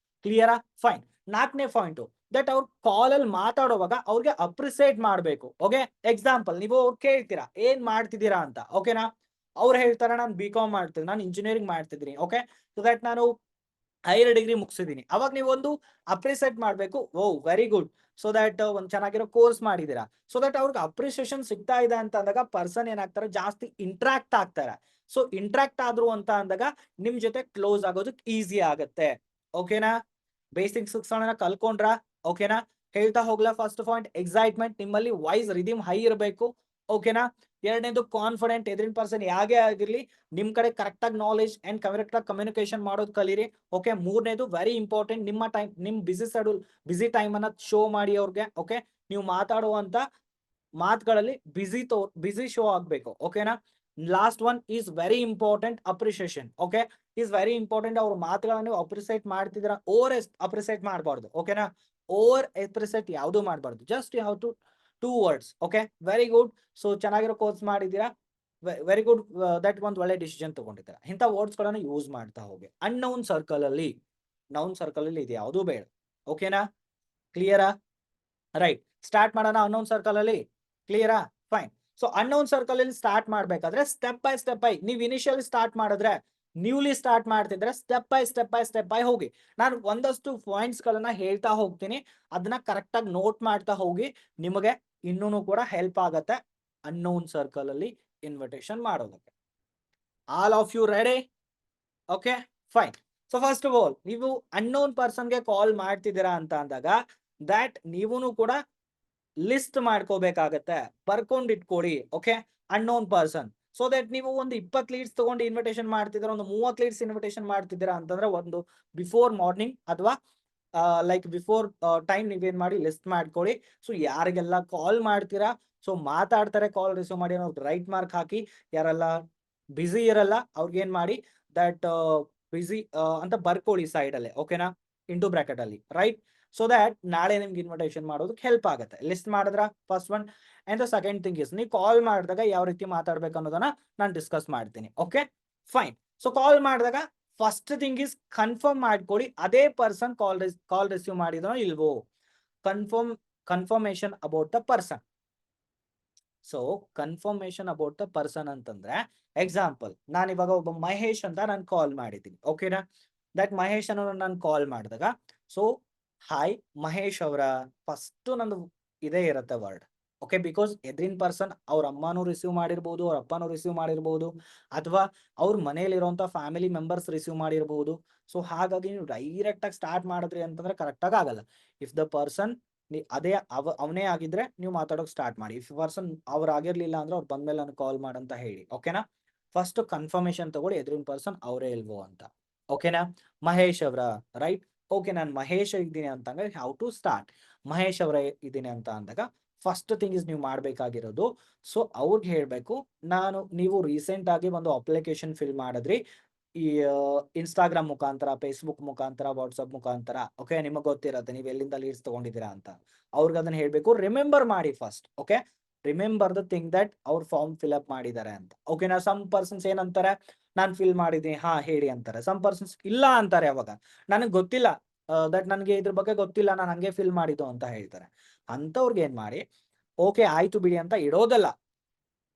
ಕ್ಲಿಯರಾ? ಫೈನ್. ನಾಲ್ಕನೇ ಪಾಯಿಂಟ್, ದಟ್ ಅವ್ರ ಕಾಲ್ ಅಲ್ಲಿ ಮಾತಾಡುವಾಗ ಅವ್ರಿಗೆ ಅಪ್ರಿಸಿಯೇಟ್ ಮಾಡ್ಬೇಕು. ಓಕೆ, ಎಕ್ಸಾಂಪಲ್, ನೀವು ಅವ್ರು ಕೇಳ್ತೀರಾ ಏನ್ ಮಾಡ್ತಿದ್ದೀರಾ ಅಂತ. ಓಕೆನಾ? ಅವ್ರು ಹೇಳ್ತಾರೆ ನಾನು BCom ಮಾಡ್ತಿದ್ದೀನಿ, ನಾನು ಇಂಜಿನಿಯರಿಂಗ್ ಮಾಡ್ತಿದ್ದೀನಿ. ಓಕೆ, ಸೊ ದಟ್ ನಾನು ಹೈಯರ್ ಡಿಗ್ರಿ ಮುಗಿಸಿದೀನಿ. ಅವಾಗ ನೀವು ಒಂದು ಅಪ್ರಿಸಿಯೇಟ್ ಮಾಡ್ಬೇಕು, ಓ ವೆರಿ ಗುಡ್, ಸೊ ದಟ್ ಒಂದು ಚೆನ್ನಾಗಿರೋ ಕೋರ್ಸ್ ಮಾಡಿದೀರಾ. ಸೊ ದಟ್ ಅವ್ರಿಗೆ ಅಪ್ರಿಸಿಯೇಷನ್ ಸಿಗ್ತಾ ಇದೆ ಅಂತ ಅಂದಾಗ ಪರ್ಸನ್ ಏನಾಗ್ತಾರೆ, ಜಾಸ್ತಿ ಇಂಟ್ರಾಕ್ಟ್ ಆಗ್ತಾರೆ. ಸೊ ಇಂಟ್ರಾಕ್ಟ್ ಆದ್ರು ಅಂತ ಅಂದಾಗ ನಿಮ್ ಜೊತೆ ಕ್ಲೋಸ್ ಆಗೋದಕ್ಕೆ ಈಸಿ ಆಗತ್ತೆ. ಓಕೆನಾ? ಬೇಸಿಕ್ಸ್ ಕಲ್ಕೊಂಡ್ರ? ಓಕೆನಾ? ಹೇಳ್ತಾ ಹೋಗ್ಲಾ? ಫಸ್ಟ್ ಪಾಯಿಂಟ್ ಎಕ್ಸೈಟ್ಮೆಂಟ್, ನಿಮ್ಮಲ್ಲಿ ವಾಯ್ಸ್ ರಿದಿಮ್ ಹೈ ಇರಬೇಕು. ಓಕೆನಾ? ಎರಡನೇದು ಕಾನ್ಫಿಡೆಂಟ್, ಎದುರಿನ ಪರ್ಸನ್ ಯಾಗೆ ಆಗಿರ್ಲಿ ನಿಮ್ ಕಡೆ ಕರೆಕ್ಟ್ ಆಗಿ ನಾಲೆಜ್ ಅಂಡ್ ಕರೆಕ್ಟ್ ಆಗಿ ಕಮ್ಯುನಿಕೇಶನ್ ಮಾಡೋದು ಕಲೀರಿ. ಓಕೆ, ಮೂರನೇದು ವೆರಿ ಇಂಪಾರ್ಟೆಂಟ್, ನಿಮ್ಮ ಟೈಮ್, ನಿಮ್ ಬಿಸಿ ಟೈಮ್ ಅನ್ನ ಶೋ ಮಾಡಿ ಅವ್ರಿಗೆ. ಓಕೆ, ನೀವು ಮಾತಾಡುವಂತ ಮಾತುಗಳಲ್ಲಿ ಬಿಸಿ ಶೋ ಆಗ್ಬೇಕು. ಓಕೆನಾ? Last one is very important, appreciation. Okay, is very important. ಅವ್ರ ಮಾತುಗಳನ್ನು ನೀವು ಅಪ್ರಿಸಿಯೇಟ್ ಮಾಡ್ತಿದ್ದೀರಾ, ಓವರ್ ಅಪ್ರಿಸಿಯೇಟ್ ಮಾಡಬಾರ್ದು. ಓಕೆನಾ? ಓವರ್ ಅಪ್ರಿಸಿಯೇಟ್ ಯಾವುದು ಮಾಡಬಾರ್ದು, just you have to two words. Okay, very good. So ಚೆನ್ನಾಗಿರೋ ಕೋರ್ಸ್ ಮಾಡಿದ್ದೀರಾ, ವೆರಿ ಗುಡ್, ದಟ್ ಒಂದು ಒಳ್ಳೆ ಡಿಸಿಷನ್ ತಗೊಂಡಿದ್ದೀರಾ. ಇಂಥ ವರ್ಡ್ಸ್ ಗಳನ್ನು ಯೂಸ್ ಮಾಡ್ತಾ ಹೋಗಿ. ಅನ್ನೌನ್ ಸರ್ಕಲ್ ಅಲ್ಲಿ, ನೌನ್ ಸರ್ಕಲ್ ಅಲ್ಲಿ ಇದು ಯಾವುದು ಬೇಡ. ಓಕೆನಾ? ಕ್ಲಿಯರಾ? ರೈಟ್. ಸ್ಟಾರ್ಟ್ ಮಾಡೋಣ ಅನ್ನೌನ್ ಸರ್ಕಲ್ ಅಲ್ಲಿ. ಕ್ಲಿಯರಾ? ಫೈನ್. ಸೊ ಅನ್ನೌನ್ ಸರ್ಕಲ್ ಅಲ್ಲಿ ಸ್ಟಾರ್ಟ್ ಮಾಡ್ಬೇಕಾದ್ರೆ ಸ್ಟೆಪ್ ಬೈ ನೀವು ಇನಿಷಿಯಲ್ ಸ್ಟಾರ್ಟ್ ಮಾಡಿದ್ರೆ, ನ್ಯೂಲಿ ಸ್ಟಾರ್ಟ್ ಮಾಡ್ತಿದ್ರೆ ಸ್ಟೆಪ್ ಬೈ ಹೋಗಿ. ನಾನು ಒಂದಷ್ಟು ಪಾಯಿಂಟ್ಸ್ ಗಳನ್ನ ಹೇಳ್ತಾ ಹೋಗ್ತೀನಿ, ಅದನ್ನ ಕರೆಕ್ಟ್ ಆಗಿ ನೋಟ್ ಮಾಡ್ತಾ ಹೋಗಿ. ನಿಮಗೆ ಇನ್ನೂ ಕೂಡ ಹೆಲ್ಪ್ ಆಗತ್ತೆ ಅನ್ನೌನ್ ಸರ್ಕಲ್ ಅಲ್ಲಿ ಇನ್ವಿಟೇಷನ್ ಮಾಡೋದಕ್ಕೆ. All of you ready? Okay, fine. So first of all, ನೀವು ಅನ್ನೋನ್ ಪರ್ಸನ್ಗೆ ಕಾಲ್ ಮಾಡ್ತಿದ್ದೀರಾ ಅಂತ ಅಂದಾಗ ದಟ್ ನೀವೂ ಕೂಡ ಲಿಸ್ಟ್ ಮಾಡ್ಕೋಬೇಕಾಗತ್ತೆ, ಬರ್ಕೊಂಡಿಟ್ಕೊಡಿ. Okay, unknown person. So that ನೀವು ಒಂದು 20 ಲೀಡ್ಸ್ ತಗೊಂಡು ಇನ್ವಿಟೇಷನ್ ಮಾಡ್ತಿದ್ದೀರಾ, ಒಂದು 30 ಲೀಡ್ಸ್ ಇನ್ವಿಟೇಷನ್ ಮಾಡ್ತಿದ್ದೀರಾ ಅಂತಂದ್ರೆ ಒಂದು ಬಿಫೋರ್ ಮಾರ್ನಿಂಗ್ ಅಥವಾ ಲೈಕ್ ಬಿಫೋರ್ ಟೈಮ್ ನೀವೇನ್ ಮಾಡಿ ಲಿಸ್ಟ್ ಮಾಡ್ಕೊಳ್ಳಿ. ಸೊ ಯಾರಿಗೆಲ್ಲ ಕಾಲ್ ಮಾಡ್ತೀರಾ, ಸೊ ಮಾತಾಡ್ತಾರೆ ಕಾಲ್ ರಿಸೀವ್ ಮಾಡಿ ಅನ್ನೋದು ರೈಟ್ ಮಾರ್ಕ್ ಹಾಕಿ. ಯಾರೆಲ್ಲ ಬಿಸಿ ಇರಲ್ಲ ಅವ್ರಿಗೆ ಏನ್ ಮಾಡಿ, ದಟ್ ಬಿಸಿ ಅಂತ ಬರ್ಕೊಳ್ಳಿ ಸೈಡ್ ಅಲ್ಲೇ. ಓಕೆನಾ? ಇಂಟು ಬ್ರಾಕೆಟ್ ಅಲ್ಲಿ, ರೈಟ್? ಸೊ ದಟ್ ನಾಳೆ ನಿಮ್ಗೆ ಇನ್ವಿಟೇಷನ್ ಮಾಡೋದಕ್ಕೆ ಹೆಲ್ಪ್ ಆಗುತ್ತೆ. ಲಿಸ್ಟ್ ಮಾಡಿದ್ರ first one. And the second thing is, ನೀವು ಕಾಲ್ ಮಾಡಿದಾಗ ಯಾವ ರೀತಿ ಮಾತಾಡ್ಬೇಕು ಅನ್ನೋದನ್ನ ನಾನು ಡಿಸ್ಕಸ್ ಮಾಡ್ತೀನಿ. Okay, fine. ಸೊ ಕಾಲ್ ಮಾಡಿದಾಗ ಫಸ್ಟ್ ಥಿಂಗ್ ಇಸ್ ಕನ್ಫರ್ಮ್ ಮಾಡ್ಕೊಳ್ಳಿ, ಅದೇ ಪರ್ಸನ್ ಕಾಲ್ ರಿಸೀವ್ ಮಾಡಿದನೋ ಇಲ್ವೋ. Confirmation about the person. So confirmation about the person ಅಂತಂದ್ರೆ, ಎಕ್ಸಾಂಪಲ್, ನಾನು ಇವಾಗ ಒಬ್ಬ ಮಹೇಶ್ ಅಂತ ನಾನು ಕಾಲ್ ಮಾಡಿದ್ದೀನಿ. ಓಕೆನಾ? ದಟ್ ಮಹೇಶ್ ಅನ್ನೋ ನಾನು ಕಾಲ್ ಮಾಡಿದಾಗ, ಸೊ ಹಾಯ್ ಮಹೇಶ್ ಅವರ ಫಸ್ಟ್ ನಂದು ಇದೇ ಇರುತ್ತೆ ವರ್ಡ್. ಓಕೆ, ಬಿಕಾಸ್ ಎದ್ರಿನ್ ಪರ್ಸನ್ ಅವ್ರ ಅಮ್ಮನೂ ರಿಸೀವ್ ಮಾಡಿರ್ಬೋದು, ಅವ್ರ ಅಪ್ಪನೂ ರಿಸೀವ್ ಮಾಡಿರ್ಬೋದು, ಅಥವಾ ಅವ್ರ ಮನೇಲಿರುವಂತ ಫ್ಯಾಮಿಲಿ ಮೆಂಬರ್ಸ್ ರಿಸೀವ್ ಮಾಡಿರ್ಬೋದು. ಸೊ ಹಾಗಾಗಿ ನೀವು ಡೈರೆಕ್ಟ್ ಆಗಿ ಸ್ಟಾರ್ಟ್ ಮಾಡಿದ್ರಿ ಅಂತಂದ್ರೆ ಕರೆಕ್ಟ್ ಆಗಿ ಆಗಲ್ಲ. ಇಫ್ ದ ಪರ್ಸನ್ ಅದೇ ಅವನೇ ಆಗಿದ್ರೆ ನೀವು ಮಾತಾಡೋಕೆ ಸ್ಟಾರ್ಟ್ ಮಾಡಿ. ಇಫ್ ಪರ್ಸನ್ ಅವ್ರು ಆಗಿರ್ಲಿಲ್ಲ ಅಂದ್ರೆ ಅವ್ರು ಬಂದ್ಮೇಲೆ ನಾನು ಕಾಲ್ ಮಾಡಂತ ಹೇಳಿ. ಓಕೆನಾ? ಫಸ್ಟ್ ಕನ್ಫರ್ಮೇಶನ್ ತಗೊಳ್ಳಿ ಎದ್ರಿನ ಪರ್ಸನ್ ಅವರೇ ಇಲ್ವೋ ಅಂತ. ಓಕೆನಾ? ಮಹೇಶ್ ಅವರ, ರೈಟ್? ಓಕೆ, ನಾನು ಮಹೇಶ್ ಇದ್ದೀನಿ ಅಂತಂಗ ಹೌ ಟು ಸ್ಟಾರ್ಟ್. ಮಹೇಶ್ ಅವರ ಇದ್ದೀನಿ ಅಂತ ಅಂದಾಗ ಫಸ್ಟ್ ಥಿಂಗ್ ಇಸ್ ನೀವು ಮಾಡ್ಬೇಕಾಗಿರೋದು, ಸೊ ಅವ್ರಿಗೆ ಹೇಳ್ಬೇಕು, ನೀವು ರೀಸೆಂಟ್ ಆಗಿ ಒಂದು ಅಪ್ಲಿಕೇಶನ್ ಫಿಲ್ ಮಾಡಿದ್ರಿ ಈ ಇನ್ಸ್ಟಾಗ್ರಾಮ್ ಮುಖಾಂತರ, ಫೇಸ್ಬುಕ್ ಮುಖಾಂತರ, ವಾಟ್ಸಪ್ ಮುಖಾಂತರ. ಓಕೆ, ನಿಮಗೆ ಗೊತ್ತಿರತ್ತೆ ನೀವು ಎಲ್ಲಿಂದ ಲೀಡ್ಸ್ ತಗೊಂಡಿದ್ದೀರಾ ಅಂತ. ಅವ್ರಿಗೆ ಅದನ್ನ ಹೇಳ್ಬೇಕು, ರಿಮೆಂಬರ್ ಮಾಡಿ first. Okay, remember the thing that ಅವ್ರ ಫಾರ್ಮ್ ಫಿಲ್ ಅಪ್ ಮಾಡಿದ್ದಾರೆ ಅಂತ. ಓಕೆನಾ? ಸಮ್ ಪರ್ಸನ್ಸ್ ಏನಂತಾರೆ, ನಾನು ಫಿಲ್ ಮಾಡಿದ್ದೀನಿ, ಹಾ ಹೇಳಿ ಅಂತಾರೆ. ಸಮ್ ಪರ್ಸನ್ಸ್ ಇಲ್ಲ ಅಂತಾರೆ. ಅವಾಗ ನನಗೆ ಗೊತ್ತಿಲ್ಲ, ದಟ್ ನನಗೆ ಇದ್ರ ಬಗ್ಗೆ ಗೊತ್ತಿಲ್ಲ, ನಾನು ಹಂಗೆ ಫಿಲ್ ಮಾಡಿದ್ದು ಅಂತ ಹೇಳ್ತಾರೆ. ಅಂತವ್ರಿಗೆ ಏನ್ ಮಾಡಿ, ಓಕೆ ಆಯ್ತು ಬಿಡಿ ಅಂತ ಇಡೋದಲ್ಲ.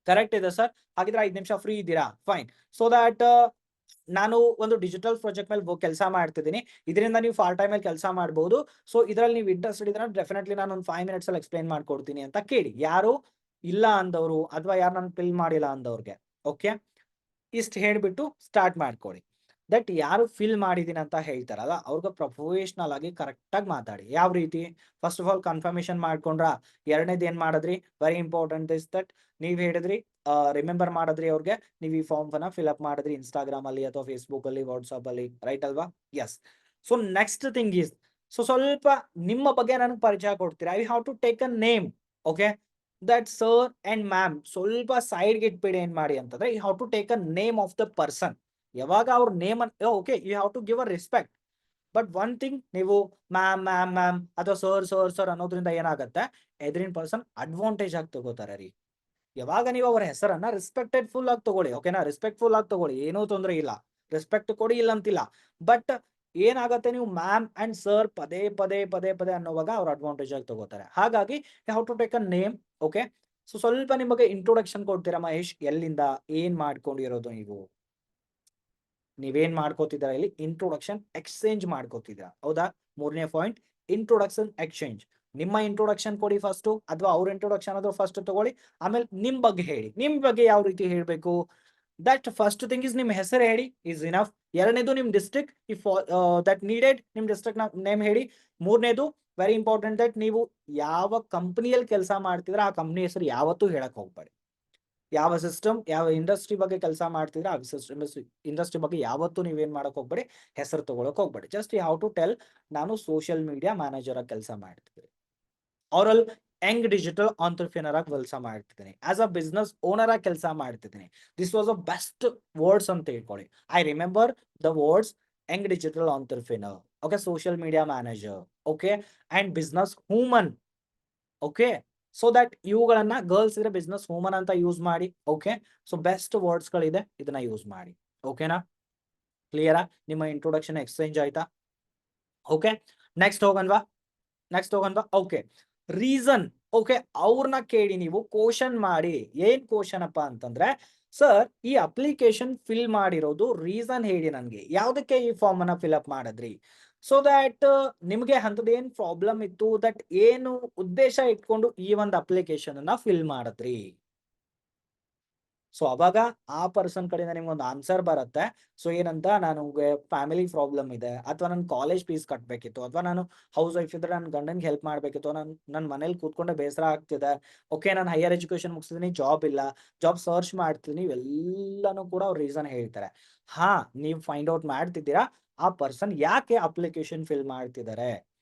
ಕರೆಕ್ಟ್ ಇದೆ ಸರ್, ಹಾಗಿದ್ರೆ 5 ನಿಮಿಷ ಫ್ರೀ ಇದ್ದೀರಾ, ಫೈನ್. ಸೊ ದಟ್ ನಾನು ಒಂದು ಡಿಜಿಟಲ್ ಪ್ರಾಜೆಕ್ಟ್ ಮೇಲೆ ಕೆಲಸ ಮಾಡ್ತಿದ್ದೀನಿ, ಇದರಿಂದ ನೀವು ಪಾರ್ಟ್ ಟೈಮ್ ಅಲ್ಲಿ ಕೆಲಸ ಮಾಡಬಹುದು. ಸೊ ಇದ್ರಲ್ಲಿ ನೀವು ಇಂಟ್ರೆಸ್ಟೆಡ್ ಇದ್ರೆ ಡೆಫಿನೆಟ್ಲಿ ನಾನು ಒಂದು 5 ಮಿನಿಟ್ಸ್ ಅಲ್ಲಿ ಎಕ್ಸ್ಪ್ಲೈನ್ ಮಾಡ್ಕೊಡ್ತೀನಿ ಅಂತ ಕೇಳಿ. ಯಾರು ಇಲ್ಲ ಅಂದವರು ಅಥವಾ ಯಾರು ನಾನು ಫಿಲ್ ಮಾಡಿಲ್ಲ ಅಂದವ್ರಿಗೆ, ಓಕೆ ಇಷ್ಟು ಹೇಳ್ಬಿಟ್ಟು ಸ್ಟಾರ್ಟ್ ಮಾಡ್ಕೊಳ್ಳಿ. ದಟ್ ಯಾರು ಫಿಲ್ ಮಾಡಿದೀನಿ ಅಂತ ಹೇಳ್ತಾರಲ್ಲ ಅವ್ರಿಗೆ ಪ್ರೊಫೆಷನಲ್ ಆಗಿ ಕರೆಕ್ಟ್ ಆಗಿ ಮಾತಾಡಿ. ಯಾವ ರೀತಿ, ಫಸ್ಟ್ ಆಫ್ ಆಲ್ ಕನ್ಫರ್ಮೇಶನ್ ಮಾಡ್ಕೊಂಡ್ರ, ಎರಡನೇದು ಏನ್ ಮಾಡಿದ್ರಿ, ವೆರಿ ಇಂಪಾರ್ಟೆಂಟ್ ಇಸ್ ದಟ್ ನೀವ್ ಹೇಳಿದ್ರಿ, ರಿಮೆಂಬರ್ ಮಾಡಿದ್ರಿ ಅವ್ರಿಗೆ, ನೀವು ಈ ಫಾರ್ಮ್ ಅನ್ನ ಫಿಲ್ ಅಪ್ ಮಾಡಿದ್ರಿ ಇನ್ಸ್ಟಾಗ್ರಾಮ್ ಅಲ್ಲಿ ಅಥವಾ ಫೇಸ್ಬುಕ್ ಅಲ್ಲಿ, ವಾಟ್ಸ್ಆಪ್ ಅಲ್ಲಿ, ರೈಟ್ ಅಲ್ವಾ? Yes. So next thing is, so ಸ್ವಲ್ಪ ನಿಮ್ಮ ಬಗ್ಗೆ ನನಗೆ ಪರಿಚಯ ಕೊಡ್ತೀರಾ. I have to take a name, okay that sir and ma'am ಸ್ವಲ್ಪ ಸೈಡ್ಗೆ ಇಟ್ಬಿಡಿ. ಏನ್ ಮಾಡಿ ಅಂತಂದ್ರೆ, you have to take a name of the person. ಯಾವಾಗ ಅವ್ರ name okay you have to give a respect. But one thing, ನೀವು ma'am ma'am ma'am ಅಥವಾ ಸರ್ ಸರ್ ಸರ್ ಅನ್ನೋದ್ರಿಂದ ಏನಾಗುತ್ತೆ, ಎದುರಿನ ಪರ್ಸನ್ ಅಡ್ವಾಂಟೇಜ್ ಆಗಿ ತಗೋತಾರೆ ರೀ. ಯಾವಾಗ ನೀವು ಅವರ ಹೆಸರನ್ನ ರೆಸ್ಪೆಕ್ಟೆಡ್ ಫುಲ್ ಆಗಿ ತಗೊಳ್ಳಿ, ಓಕೆನಾ, ರೆಸ್ಪೆಕ್ಟ್ಫುಲ್ ಆಗಿ ತಗೊಳ್ಳಿ, ಏನೂ ತೊಂದರೆ ಇಲ್ಲ, ರೆಸ್ಪೆಕ್ಟ್ ಕೊಡಿ ಇಲ್ಲ ಅಂತಿಲ್ಲ. ಬಟ್ ಏನಾಗುತ್ತೆ, ನೀವು ಮ್ಯಾಮ್ ಅಂಡ್ ಸರ್ ಪದೇ ಪದೇ ಪದೇ ಪದೇ ಅನ್ನೋವಾಗ ಅವ್ರು ಅಡ್ವಾಂಟೇಜ್ ಆಗಿ ತಗೋತಾರೆ. ಹಾಗಾಗಿ you have to take a name, okay. So ಸ್ವಲ್ಪ ನಿಮಗೆ ಇಂಟ್ರೊಡಕ್ಷನ್ ಕೊಡ್ತೀರಾ ಮಹೇಶ್, ಎಲ್ಲಿಂದ ಏನ್ ಮಾಡ್ಕೊಂಡಿರೋದು, ನೀವೇನ್ ಮಾಡ್ಕೋತಿದ್ದೀರಾ ಇಲ್ಲಿ, ಇಂಟ್ರೊಡಕ್ಷನ್ ಎಕ್ಸ್ಚೇಂಜ್ ಮಾಡ್ಕೋತಿದ್ದೀರಾ, ಹೌದಾ? ಮೂರನೇ ಪಾಯಿಂಟ್, ಇಂಟ್ರೊಡಕ್ಷನ್ ಎಕ್ಸ್ಚೇಂಜ್. ನಿಮ್ಮ ಇಂಟ್ರೊಡಕ್ಷನ್ ಕೊಡಿ ಫಸ್ಟ್, ಅಥವಾ ಅವ್ರ ಇಂಟ್ರೊಡಕ್ಷನ್ ಆದ್ರೂ ಫಸ್ಟ್ ತಗೊಳ್ಳಿ, ಆಮೇಲೆ ನಿಮ್ ಬಗ್ಗೆ ಹೇಳಿ. ನಿಮ್ ಬಗ್ಗೆ ಯಾವ ರೀತಿ ಹೇಳ್ಬೇಕು, ದಟ್ ಫಸ್ಟ್ ಥಿಂಗ್ ಇಸ್ ನಿಮ್ ಹೆಸರು ಹೇಳಿ, ಇಸ್ ಇನಫ್. ಎರಡನೇದು ನಿಮ್ ಡಿಸ್ಟ್ರಿಕ್ಟ್, ಇಫ್ ದಟ್ ನೀಡೆಡ್ ನಿಮ್ ಡಿಸ್ಟ್ರಿಕ್ಟ್ ನೇಮ್ ಹೇಳಿ. ಮೂರನೇದು ವೆರಿ ಇಂಪಾರ್ಟೆಂಟ್, ದಟ್ ನೀವು ಯಾವ ಕಂಪನಿಯಲ್ಲಿ ಕೆಲಸ ಮಾಡ್ತಿದ್ರೆ ಆ ಕಂಪನಿ ಹೆಸರು ಯಾವತ್ತೂ ಹೇಳಕ್ ಹೋಗ್ಬೇಡಿ. ಯಾವ ಸಿಸ್ಟಮ್, ಯಾವ ಇಂಡಸ್ಟ್ರಿ ಬಗ್ಗೆ ಕೆಲಸ ಮಾಡ್ತಿದ್ರೆ ಆ ಇಂಡಸ್ಟ್ರಿ ಬಗ್ಗೆ ಯಾವತ್ತೂ ನೀವೇನ್ ಮಾಡಕ್ ಹೋಗ್ಬೇಡಿ, ಹೆಸರು ತಗೊಳಕ್ ಹೋಗ್ಬೇಡಿ. Just you have to tell, ನಾನು ಸೋಷಿಯಲ್ ಮೀಡಿಯಾ ಮ್ಯಾನೇಜರ್ ಆಗಿ ಕೆಲಸ ಮಾಡ್ತಿದ್ದೀನಿ, ಅವರಲ್ಲಿ ಯಂಗ್ ಡಿಜಿಟಲ್ ಆಂಟರ್ಪ್ರಿನರ್ ಆಗಿ ಕೆಲಸ ಮಾಡ್ತಿದ್ದೀನಿ, ಆಸ್ ಅ ಬಿಸ್ನೆಸ್ ಓನರ್ ಆಗಿ ಕೆಲಸ ಮಾಡ್ತಿದ್ದೀನಿ. This was a best words ಅಂತ ಹೇಳ್ಕೊಳ್ಳಿ. I remember the words, young digital entrepreneur, okay, social media manager, okay, and business human, okay. So that ಇವುಗಳನ್ನ ಗರ್ಲ್ಸ್ ಇದ್ರೆ ಬಿಸ್ನೆಸ್ ವುಮನ್ ಅಂತ ಯೂಸ್ ಮಾಡಿ, okay. So best words ಗಳಿದೆ, ಇದನ್ನ use ಮಾಡಿ, ಓಕೆನಾ? ಕ್ಲಿಯರಾ? ನಿಮ್ಮ ಇಂಟ್ರೊಡಕ್ಷನ್ ಎಕ್ಸ್ಚೇಂಜ್ ಆಯ್ತಾ? ಓಕೆ, ನೆಕ್ಸ್ಟ್ ಹೋಗನ್ವಾ? ಓಕೆ, ರೀಸನ್, ಓಕೆ, ಅವ್ರನ್ನ ಕೇಳಿ ನೀವು ಕ್ವಶನ್ ಮಾಡಿ. ಏನ್ ಕ್ವಶನ್ ಅಪ್ಪ ಅಂತಂದ್ರೆ, ಸರ್ ಈ ಅಪ್ಲಿಕೇಶನ್ ಫಿಲ್ ಮಾಡಿರೋದು ರೀಸನ್ ಹೇಳಿ ನನ್ಗೆ, ಯಾವ್ದಕ್ಕೆ ಈ ಫಾರ್ಮ್ ಅನ್ನ ಫಿಲ್ ಅಪ್ ಮಾಡಿದ್ರಿ, ಸೊ ದಟ್ ನಿಮ್ಗೆ ಅಂತದ್ ಏನ್ ಪ್ರಾಬ್ಲಮ್ ಇತ್ತು, ದಟ್ ಏನು ಉದ್ದೇಶ ಇಟ್ಕೊಂಡು ಈ ಒಂದು ಅಪ್ಲಿಕೇಶನ್ ಅನ್ನ ಫಿಲ್ ಮಾಡಿದ್ರಿ. ಸೊ ಅವಾಗ ಆ ಪರ್ಸನ್ ಕಡೆಯಿಂದ ನಿಮ್ಗೆ ಒಂದು ಆನ್ಸರ್ ಬರುತ್ತೆ. ಸೊ ಏನಂತ, ನನಗೆ ಫ್ಯಾಮಿಲಿ ಪ್ರಾಬ್ಲಮ್ ಇದೆ, ಅಥವಾ ನನ್ನ ಕಾಲೇಜ್ ಫೀಸ್ ಕಟ್ಟಬೇಕಿತ್ತು, ಅಥವಾ ನಾನು ಹೌಸ್ ವೈಫ್ ಇದ್ರೆ ನನ್ನ ಗಂಡನ್ಗೆ ಹೆಲ್ಪ್ ಮಾಡಬೇಕಿತ್ತು, ನನ್ನ ಮನೇಲಿ ಕೂತ್ಕೊಂಡೆ ಬೇಸರ ಆಗ್ತಿದೆ, ಓಕೆ, ನಾನು ಹೈಯರ್ ಎಜುಕೇಶನ್ ಮುಗಿಸಿದೀನಿ, ಜಾಬ್ ಇಲ್ಲ, ಜಾಬ್ ಸರ್ಚ್ ಮಾಡ್ತೀನಿ, ಇವೆಲ್ಲನೂ ಕೂಡ ಅವ್ರು ರೀಸನ್ ಹೇಳ್ತಾರೆ. ಹಾ, ನೀವು ಫೈಂಡ್ ಔಟ್ ಮಾಡ್ತಿದ್ದೀರಾ ಆ ಪರ್ಸನ್ ಯಾಕೆ ಅಪ್ಲಿಕೇಶನ್ ಫಿಲ್ ಮಾಡ್ತಿದ್ದಾರೆ,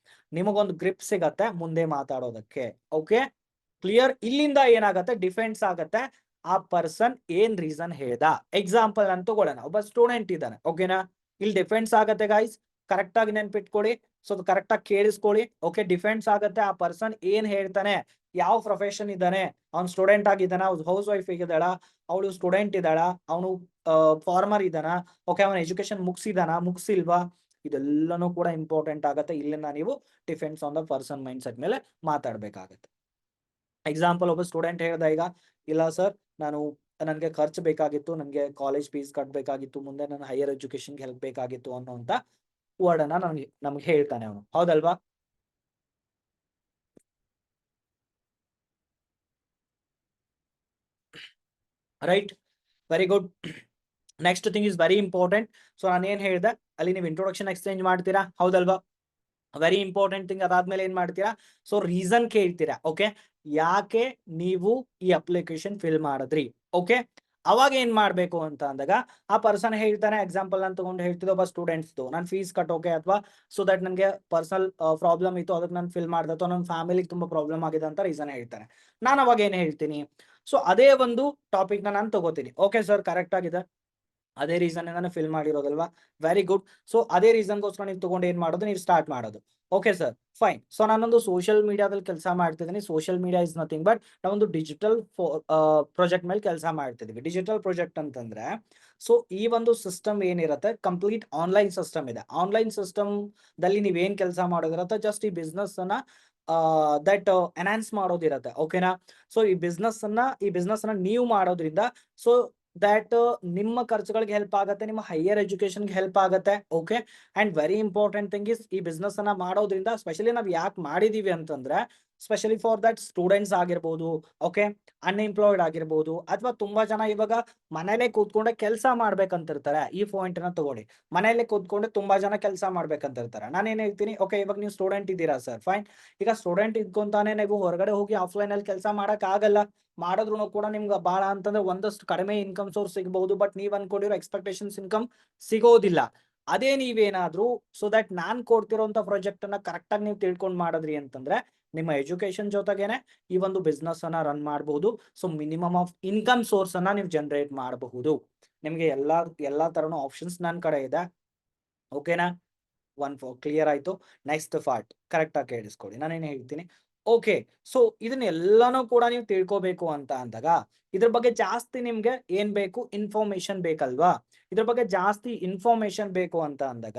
ನಿಮಗೊಂದು ಗ್ರಿಪ್ ಸಿಗತ್ತೆ ಮುಂದೆ ಮಾತಾಡೋದಕ್ಕೆ, ಓಕೆ. ಕ್ಲಿಯರ್? ಇಲ್ಲಿಂದ ಏನಾಗತ್ತೆ, ಡಿಫೆನ್ಸ್ ಆಗತ್ತೆ, ಆ ಪರ್ಸನ್ ಏನ್ ರೀಸನ್ ಹೇಳ್ದ. ಎಕ್ಸಾಂಪಲ್ ನಾನು ತಗೊಳ್ಳೋಣ, ಒಬ್ಬ ಸ್ಟೂಡೆಂಟ್ ಇದ್ದಾನೆ, ಓಕೆನಾ, ಇಲ್ಲಿ ಡಿಫೆನ್ಸ್ ಆಗತ್ತೆ ಗೈಸ್, ಕರೆಕ್ಟ್ ಆಗಿ ನೆನ್ಪಿಟ್ಕೊಳ್ಳಿ. ಸೊ ಕರೆಕ್ಟ್ ಆಗಿ ಕೇಳಿಸ್ಕೊಳ್ಳಿ, ಓಕೆ. ಡಿಫೆನ್ಸ್ ಆಗತ್ತೆ, ಆ ಪರ್ಸನ್ ಏನ್ ಹೇಳ್ತಾನೆ, ಯಾವ ಪ್ರೊಫೆಷನ್ ಇದ್ದಾನೆ, ಅವ್ನು ಸ್ಟೂಡೆಂಟ್ ಆಗಿದ್ದಾನ, ಹೌಸ್ ವೈಫ್ ಇದ್ದಾಳ, ಅವಳು ಸ್ಟೂಡೆಂಟ್ ಇದ್ದಾಳ, ಅವನು ಫಾರ್ಮರ್ ಇದ್ದಾನ, ಓಕೆ, ಅವನ ಎಜುಕೇಶನ್ ಮುಗಿಸಿಲ್ವಾ, ಇದೆಲ್ಲನೂ ಕೂಡ ಇಂಪಾರ್ಟೆಂಟ್ ಆಗತ್ತೆ. ಇಲ್ಲಿಂದ ನೀವು defence on the person mind set ಮೇಲೆ ಮಾತಾಡ್ಬೇಕಾಗತ್ತೆ. ಎಕ್ಸಾಂಪಲ್, ಒಬ್ಬ ಸ್ಟೂಡೆಂಟ್ ಹೇಳ್ದ, ಈಗ ಇಲ್ಲ ಸರ್, ನನಗೆ ಖರ್ಚು ಬೇಕಾಗಿತ್ತು, ನನಗೆ ಕಾಲೇಜ್ ಫೀಸ್ ಕಟ್ಟಬೇಕಾಗಿತ್ತು, ಮುಂದೆ ನನ್ನ ಹೈಯರ್ ಎಜುಕೇಶನ್ಗೆ ಹೆಲ್ಪ್ ಬೇಕಾಗಿತ್ತು ಅನ್ನೋಂತ ವರ್ಡ್ ಅನ್ನ ನಮ್ಗೆ ಹೇಳ್ತಾನೆ ಅವನು, ಹೌದಲ್ವಾ? Right, very good. Next thing is very important. So ನಾನು ಏನ್ ಹೇಳ್ದೆ, ಅಲ್ಲಿ ನೀವು ಇಂಟ್ರೊಡಕ್ಷನ್ ಎಕ್ಸ್ಚೇಂಜ್ ಮಾಡ್ತೀರಾ, ಹೌದಲ್ವಾ? Very important thing. ಅದಾದ್ಮೇಲೆ ಏನ್ ಮಾಡ್ತೀರಾ, ಸೊ ರೀಸನ್ ಕೇಳ್ತೀರಾ, ಓಕೆ, ಯಾಕೆ ನೀವು ಈ ಅಪ್ಲಿಕೇಶನ್ ಫಿಲ್ ಮಾಡಿದ್ರಿ, ಓಕೆ. ಅವಾಗ ಏನ್ ಮಾಡ್ಬೇಕು ಅಂತ ಅಂದಾಗ, ಆ ಪರ್ಸನ್ ಹೇಳ್ತಾನೆ, ಎಕ್ಸಾಂಪಲ್ ನಾನು ತಗೊಂಡು ಹೇಳ್ತಿದ್ದೆ, ಒಬ್ಬ ಸ್ಟೂಡೆಂಟ್ಸ್ ನಾನು ಫೀಸ್ ಕಟ್ಟೋಕೆ, ಅಥವಾ ಸೊ ದಟ್ ನನಗೆ ಪರ್ಸನಲ್ ಪ್ರಾಬ್ಲಮ್ ಇತ್ತು, ಅದಕ್ಕೆ ನಾನು ಫಿಲ್ ಮಾಡಿದೆ, ಅಥವಾ ನನ್ನ ಫ್ಯಾಮಿಲಿಗೆ ತುಂಬಾ ಪ್ರಾಬ್ಲಮ್ ಆಗಿದೆ ಅಂತ ರೀಸನ್ ಹೇಳ್ತಾನೆ. ನಾನು ಅವಾಗ ಏನ್ ಹೇಳ್ತೀನಿ, ಸೊ ಅದೇ ಒಂದು ಟಾಪಿಕ್ ನಾನು ತಗೋತೀನಿ, ಓಕೆ ಸರ್ ಕರೆಕ್ಟ್ ಆಗಿದೆ, ಅದೇ ರೀಸನ್ ನಾನು ಫಿಲ್ ಮಾಡಿರೋದಲ್ವಾ, ವೆರಿ ಗುಡ್. ಸೊ ಅದೇ ರೀಸನ್ಗೋಸ್ಕರ ನೀವು ತಗೊಂಡು ಏನ್ ಮಾಡೋದು, ನೀವು ಸ್ಟಾರ್ಟ್ ಮಾಡೋದು, ಓಕೆ ಸರ್, ಫೈನ್. ಸೊ ನಾನೊಂದು ಸೋಷಿಯಲ್ ಮೀಡಿಯಾದಲ್ಲಿ ಕೆಲಸ ಮಾಡ್ತಿದ್ದೀನಿ. Social media is nothing but ನಾವೊಂದು ಡಿಜಿಟಲ್ ಪ್ರಾಜೆಕ್ಟ್ ಮೇಲೆ ಕೆಲಸ ಮಾಡ್ತಿದ್ದೀವಿ. ಡಿಜಿಟಲ್ ಪ್ರಾಜೆಕ್ಟ್ ಅಂತಂದ್ರೆ ಸೊ ಈ ಒಂದು ಸಿಸ್ಟಮ್ ಏನಿರುತ್ತೆ ಕಂಪ್ಲೀಟ್ ಆನ್ಲೈನ್ ಸಿಸ್ಟಮ್ ಇದೆ. ಆನ್ಲೈನ್ ಸಿಸ್ಟಮ್ ದಲ್ಲಿ ನೀವೇನ್ ಕೆಲಸ ಮಾಡೋದಿರತ್ತೆ, ಜಸ್ಟ್ ಈ ಬಿಸ್ನೆಸ್ ಅನ್ನ ದಟ್ ಎನ್ಹಾನ್ಸ್ ಮಾಡೋದಿರತ್ತೆ. ಓಕೆನಾ? ಸೊ ಈ ಬಿಸ್ನೆಸ್ ಅನ್ನ ನೀವು ಮಾಡೋದ್ರಿಂದ ಸೊ ದಟ್ ನಿಮ್ಮ ಖರ್ಚುಗಳಿಗೆ ಹೆಲ್ಪ್ ಆಗತ್ತೆ, ನಿಮ್ಮ ಹೈಯರ್ ಎಜುಕೇಶನ್ಗೆ ಹೆಲ್ಪ್ ಆಗತ್ತೆ. Okay, and very important thing is ಈ ಬಿಸ್ನೆಸ್ ಅನ್ನ ಮಾಡೋದ್ರಿಂದ ಸ್ಪೆಷಲಿ ನಾವ್ ಯಾಕೆ ಮಾಡಿದೀವಿ ಅಂತಂದ್ರೆ ಸ್ಪೆಷಲಿ ಫಾರ್ ದಟ್ ಸ್ಟೂಡೆಂಟ್ಸ್ ಆಗಿರ್ಬೋದು, ಓಕೆ, ಅನ್ಎಂಪ್ಲಾಯ್ಡ್ ಆಗಿರ್ಬೋದು, ಅಥವಾ ತುಂಬಾ ಜನ ಇವಾಗ ಮನೇಲೆ ಕೂತ್ಕೊಂಡೆ ಕೆಲಸ ಮಾಡ್ಬೇಕಂತಿರ್ತಾರೆ. ಈ ಪಾಯಿಂಟ್ ನ ತಗೊಳ್ಳಿ. ಮನೇಲೆ ಕೂತ್ಕೊಂಡೆ ತುಂಬಾ ಜನ ಕೆಲಸ ಮಾಡ್ಬೇಕಂತಿರ್ತಾರೆ. ನಾನೇನ್ ಹೇಳ್ತೀನಿ, ಓಕೆ, ಇವಾಗ ನೀವು ಸ್ಟೂಡೆಂಟ್ ಇದ್ದೀರಾ ಸರ್, ಫೈನ್. ಈಗ ಸ್ಟೂಡೆಂಟ್ ಇದ್ಕೊಂತಾನೆ ನೀವು ಹೊರಗಡೆ ಹೋಗಿ ಆಫ್ಲೈನ್ ಅಲ್ಲಿ ಕೆಲಸ ಮಾಡಕ್ ಆಗಲ್ಲ. ಮಾಡಿದ್ರು ಕೂಡ ನಿಮ್ಗೆ ಬಹಳ ಅಂತಂದ್ರೆ ಒಂದಷ್ಟು ಕಡಿಮೆ ಇನ್ಕಮ್ ಸೋರ್ಸ್ ಸಿಗಬಹುದು, ಬಟ್ ನೀವ್ ಅನ್ಕೊಂಡಿರೋ ಎಕ್ಸ್ಪೆಕ್ಟೇಷನ್ಸ್ ಇನ್ಕಮ್ ಸಿಗೋದಿಲ್ಲ. ಅದೇ ನೀವೇನಾದ್ರೂ ಸೊ ದಟ್ ನಾನ್ ಕೊಡ್ತಿರೋಂತ ಪ್ರಾಜೆಕ್ಟ್ ಅನ್ನ ಕರೆಕ್ಟ್ ಆಗಿ ನೀವು ತಿಳ್ಕೊಂಡ್ ಮಾಡಿದ್ರಿ ಅಂತಂದ್ರೆ ನಿಮ್ಮ ಎಜುಕೇಶನ್ ಜೊತೆಗೇನೆ ಈ ಒಂದು ಬಿಸ್ನೆಸ್ ಅನ್ನ ರನ್ ಮಾಡಬಹುದು. So minimum of income source ಅನ್ನ ನೀವು ಜನರೇಟ್ ಮಾಡಬಹುದು. ನಿಮ್ಗೆ ಎಲ್ಲಾ ತರನು ಆಪ್ಷನ್ಸ್ ನನ್ನ ಕಡೆ ಇದೆ. ಓಕೆನಾ? ಕ್ಲಿಯರ್ ಆಯ್ತು. ನೆಕ್ಸ್ಟ್ ಪಾರ್ಟ್ ಕರೆಕ್ಟ್ ಆಗಿ ಕೇಳಿಸ್ಕೊಳ್ಳಿ, ನಾನೇನು ಹೇಳ್ತೀನಿ. ಓಕೆ, ಸೊ ಇದನ್ನೆಲ್ಲಾನು ಕೂಡ ನೀವು ತಿಳ್ಕೋಬೇಕು ಅಂತ ಅಂದಾಗ ಇದ್ರ ಬಗ್ಗೆ ಜಾಸ್ತಿ ನಿಮ್ಗೆ ಏನ್ ಬೇಕು, ಇನ್ಫಾರ್ಮೇಶನ್ ಬೇಕಲ್ವಾ? ಇದ್ರ ಬಗ್ಗೆ ಜಾಸ್ತಿ ಇನ್ಫಾರ್ಮೇಶನ್ ಬೇಕು ಅಂತ ಅಂದಾಗ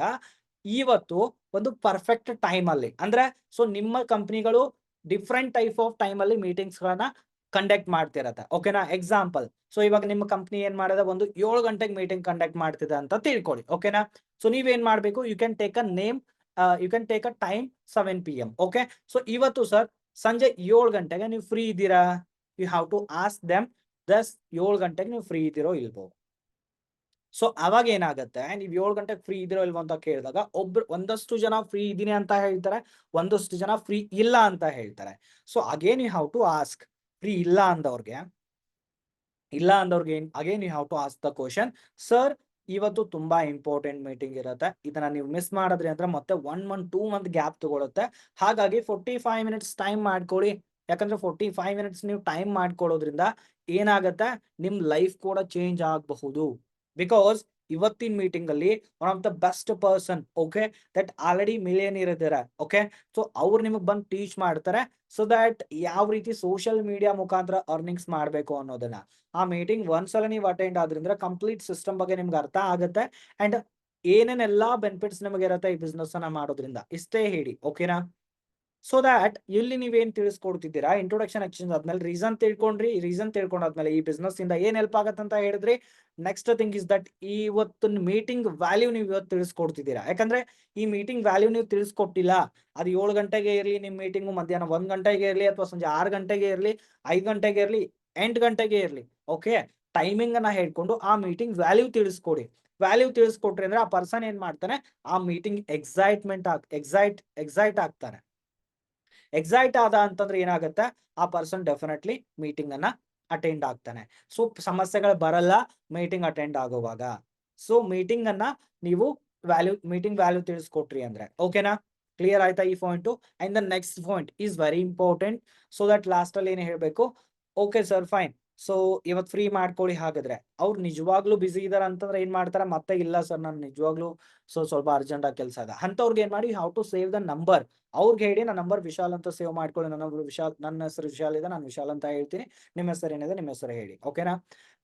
ಇವತ್ತು ಒಂದು ಪರ್ಫೆಕ್ಟ್ ಟೈಮ್ ಅಲ್ಲಿ ಅಂದ್ರೆ ಸೊ ನಿಮ್ಮ ಕಂಪ್ನಿಗಳು ಡಿಫ್ರೆಂಟ್ ಟೈಪ್ ಆಫ್ ಟೈಮ್ ಅಲ್ಲಿ ಮೀಟಿಂಗ್ಸ್ ಗಳನ್ನ ಕಂಡಕ್ಟ್ ಮಾಡ್ತಿರತ್ತೆ. ಓಕೆನಾ? ಎಕ್ಸಾಂಪಲ್, ಸೊ ಇವಾಗ ನಿಮ್ಮ ಕಂಪ್ನಿ ಏನ್ ಮಾಡದ ಒಂದು 7 ಗಂಟೆಗೆ ಮೀಟಿಂಗ್ ಕಂಡಕ್ಟ್ ಮಾಡ್ತಿದೆ ಅಂತ ತಿಳ್ಕೊಳ್ಳಿ. ಓಕೆನಾ? ಸೊ ನೀವೇನ್ ಮಾಡ್ಬೇಕು, you can take a name, you can take a time 7 PM. Okay, so ಇವತ್ತು ಸರ್ ಸಂಜೆ 7 ಗಂಟೆಗೆ ನೀವು ಫ್ರೀ ಇದ್ದೀರಾ? You have to ask them thus 7 ಗಂಟೆಗೆ ನೀವು ಫ್ರೀ ಇದ್ದೀರೋ ಇಲ್ವೋ. ಸೊ ಅವಾಗ ಏನಾಗುತ್ತೆ, ನೀವು 7 ಗಂಟೆಗೆ ಫ್ರೀ ಇದಿರೋ ಇಲ್ವೋ ಅಂತ ಕೇಳಿದಾಗ ಒಂದಷ್ಟು ಜನ ಫ್ರೀ ಇದೀನಿ ಅಂತ ಹೇಳ್ತಾರೆ, ಒಂದಷ್ಟು ಜನ ಫ್ರೀ ಇಲ್ಲ ಅಂತ ಹೇಳ್ತಾರೆ. So again you have to ask, free ಇಲ್ಲ ಅಂದವ್ರಿಗೆ again you have to ask the question, sir ಇವತ್ತು ತುಂಬಾ ಇಂಪಾರ್ಟೆಂಟ್ ಮೀಟಿಂಗ್ ಇರುತ್ತೆ, ಇದನ್ನ ನೀವು ಮಿಸ್ ಮಾಡಿದ್ರಿ ಅಂದ್ರೆ ಮತ್ತೆ 1 ಮಂತ್ 2 ಮಂತ್ ಗ್ಯಾಪ್ ತಗೊಳುತ್ತೆ. ಹಾಗಾಗಿ 45 ಮಿನಿಟ್ಸ್ ಟೈಮ್ ಮಾಡ್ಕೊಳ್ಳಿ. ಯಾಕಂದ್ರೆ 45 ಮಿನಿಟ್ಸ್ ನೀವು ಟೈಮ್ ಮಾಡ್ಕೊಳ್ಳೋದ್ರಿಂದ ಏನಾಗುತ್ತೆ, ನಿಮ್ ಲೈಫ್ ಕೂಡ ಚೇಂಜ್ ಆಗಬಹುದು. ಬಿಕಾಸ್ ಇವತ್ತಿನ ಮೀಟಿಂಗ್ ಅಲ್ಲಿ one of the best person, okay, that already millionaire ಇದ್ದಾರೆ. ಓಕೆ, ಸೊ ಅವ್ರು ನಿಮಗೆ ಬಂದು ಟೀಚ್ ಮಾಡ್ತಾರೆ ಸೊ ದಟ್ ಯಾವ ರೀತಿ ಸೋಷಿಯಲ್ ಮೀಡಿಯಾ ಮುಖಾಂತರ ಅರ್ನಿಂಗ್ಸ್ ಮಾಡಬೇಕು ಅನ್ನೋದನ್ನ. ಆ ಮೀಟಿಂಗ್ ಒಂದ್ಸಲ ನೀವು ಅಟೆಂಡ್ ಆದ್ರಿಂದ ಕಂಪ್ಲೀಟ್ ಸಿಸ್ಟಮ್ ಬಗ್ಗೆ ನಿಮ್ಗೆ ಅರ್ಥ ಆಗುತ್ತೆ ಅಂಡ್ ಏನೇನೆಲ್ಲಾ ಬೆನಿಫಿಟ್ಸ್ ನಿಮಗೆ ಇರುತ್ತೆ ಈ ಬಿಸ್ನೆಸ್ ಅನ್ನ ಮಾಡೋದ್ರಿಂದ ಇಷ್ಟೇ ಹೇಳಿ. ಓಕೆನಾ? ಸೊ ದಟ್ ಇಲ್ಲಿ ನೀವೇನ್ ತಿಳಿಸ್ಕೊಡ್ತಿದ್ದೀರಾ, ಇಂಟ್ರೊಡಕ್ಷನ್ ಎಕ್ಸ್ಚೇಂಜ್ ಆದ್ಮೇಲೆ ರೀಸನ್ ತಿಳ್ಕೊಂಡಾದ್ಮೇಲೆ ಈ ಬಿಸ್ನೆಸ್ ಇಂದ ಏನ್ ಹೆಲ್ಪ್ ಆಗತ್ತೆ ಅಂತ ಹೇಳಿದ್ರಿ. ನೆಕ್ಸ್ಟ್ ಥಿಂಗ್ ಇಸ್ ದಟ್ ಇವತ್ತಿನ ಮೀಟಿಂಗ್ ವ್ಯಾಲ್ಯೂ ನೀವು ಇವತ್ತು ತಿಳಿಸ್ಕೊಡ್ತಿದ್ದೀರಾ. ಯಾಕಂದ್ರೆ ಈ ಮೀಟಿಂಗ್ ವ್ಯಾಲ್ಯೂ ನೀವು ತಿಳಿಸ್ಕೊಟ್ಟಿಲ್ಲ, ಅದು 7 ಗಂಟೆಗೆ ಇರಲಿ, ನಿಮ್ ಮೀಟಿಂಗ್ ಮಧ್ಯಾಹ್ನ 1 ಗಂಟೆಗೆ ಇರಲಿ, ಅಥವಾ ಸಂಜೆ 6 ಗಂಟೆಗೆ ಇರಲಿ, 5 ಗಂಟೆಗೆ ಇರಲಿ, 8 ಗಂಟೆಗೆ ಇರಲಿ, ಓಕೆ, ಟೈಮಿಂಗ್ ಅನ್ನ ಹೇಳ್ಕೊಂಡು ಆ ಮೀಟಿಂಗ್ ವ್ಯಾಲ್ಯೂ ತಿಳಿಸ್ಕೊಡಿ. ವ್ಯಾಲ್ಯೂ ತಿಳಿಸ್ಕೊಟ್ರಿ ಅಂದ್ರೆ ಆ ಪರ್ಸನ್ ಏನ್ ಮಾಡ್ತಾನೆ, ಆ ಮೀಟಿಂಗ್ ಎಕ್ಸೈಟ್ ಆಗ್ತಾನೆ. ಎಕ್ಸೈಟ್ ಆದ ಅಂತಂದ್ರೆ ಏನಾಗುತ್ತೆ, ಆ ಪರ್ಸನ್ ಡೆಫಿನೆಟ್ಲಿ ಮೀಟಿಂಗ್ ಅನ್ನ ಅಟೆಂಡ್ ಆಗ್ತಾನೆ. ಸೊ ಸಮಸ್ಯೆಗಳು ಬರಲ್ಲ ಮೀಟಿಂಗ್ ಅಟೆಂಡ್ ಆಗುವಾಗ. ಸೊ ಮೀಟಿಂಗ್ ಅನ್ನ ನೀವು ಮೀಟಿಂಗ್ ವ್ಯಾಲ್ಯೂ ತಿಳಿಸ್ಕೊಟ್ರಿ ಅಂದ್ರೆ. ಓಕೆನಾ? ಕ್ಲಿಯರ್ ಆಯ್ತಾ ಈ point? And the next point is very important. So that last ಅಲ್ಲಿ ಏನ್ ಹೇಳ್ಬೇಕು, ಓಕೆ ಸರ್ ಫೈನ್, ಸೊ ಇವತ್ತು ಫ್ರೀ ಮಾಡ್ಕೊಳ್ಳಿ. ಹಾಗಾದ್ರೆ ಅವ್ರು ನಿಜವಾಗ್ಲೂ ಬಿಸಿ ಇದಾರೆ ಅಂತಂದ್ರೆ ಏನ್ ಮಾಡ್ತಾರೆ, ಮತ್ತೆ ಇಲ್ಲ ಸರ್ ನಾನು ನಿಜವಾಗ್ಲೂ ಸ್ವಲ್ಪ ಅರ್ಜೆಂಟ್ ಆಗಿ ಕೆಲಸ ಇದೆ ಅಂತವ್ರಿಗೆ ಏನ್ ಮಾಡಿ, how to save the number. ಅವ್ರಿಗೆ ಹೇಳಿ ನನ್ನ ನಂಬರ್ ವಿಶಾಲ್ ಅಂತ ಸೇವ್ ಮಾಡ್ಕೊಳ್ಳಿ, ನನ್ನ ಹೆಸರು ವಿಶಾಲ್ ಇದೆ, ನಾನು ವಿಶಾಲ್ ಅಂತ ಹೇಳ್ತೀನಿ, ನಿಮ್ಮ ಹೆಸರು ಏನಿದೆ ನಿಮ್ಮ ಹೆಸರು ಹೇಳಿ. ಓಕೆನಾ?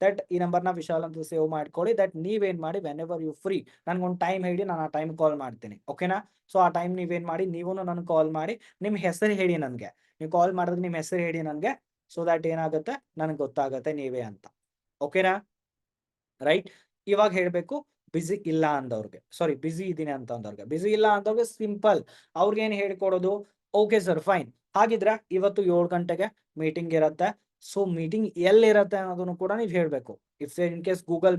ದಟ್ ಈ ನಂಬರ್ನ ವಿಶಾಲ್ ಅಂತ ಸೇವ್ ಮಾಡ್ಕೊಳ್ಳಿ. ದಟ್ ನೀವೇನ್ ಮಾಡಿ, ವೆನ್ ಎವರ್ ಯು ಫ್ರೀ ನನ್ಗೊಂದು ಟೈಮ್ ಹೇಳಿ, ನಾನು ಆ ಟೈಮ್ ಕಾಲ್ ಮಾಡ್ತೀನಿ. ಓಕೆನಾ? ಸೊ ಆ ಟೈಮ್ ನೀವೇನ್ ಮಾಡಿ, ನೀವು ನನ್ಗೆ ಕಾಲ್ ಮಾಡಿ ನಿಮ್ ಹೆಸರು ಹೇಳಿ ನನ್ಗೆ. ನೀವು ಕಾಲ್ ಮಾಡಿದ್ರೆ ನಿಮ್ ಹೆಸರು ಹೇಳಿ ನನ್ಗೆ. ಸೊ ದಟ್ ಏನಾಗುತ್ತೆ, ನನಗೆ ಗೊತ್ತಾಗತ್ತೆ ನೀವೇ ಅಂತ. ಓಕೆನಾ? ರೈಟ್? ಇವಾಗ ಹೇಳ್ಬೇಕು ಬಿಸಿ ಇಲ್ಲ ಅಂದವ್ರಿಗೆ, ಸಾರಿ ಬಿಸಿ ಇದೀನಿ ಅಂತ ಅಂದವ್ರಿಗೆ. ಬಿಸಿ ಇಲ್ಲ ಅಂದವ್ರಿಗೆ ಸಿಂಪಲ್, ಅವ್ರಿಗೆ ಏನ್ ಹೇಳ್ಕೊಡೋದು, ಓಕೆ ಸರ್ ಫೈನ್, ಹಾಗಿದ್ರೆ ಇವತ್ತು 7 ಗಂಟೆಗೆ ಮೀಟಿಂಗ್ ಇರತ್ತೆ. ಸೊ ಮೀಟಿಂಗ್ ಎಲ್ಲಿರತ್ತೆ ಅನ್ನೋದನ್ನು ಕೂಡ ನೀವು ಹೇಳ್ಬೇಕು. If in case Google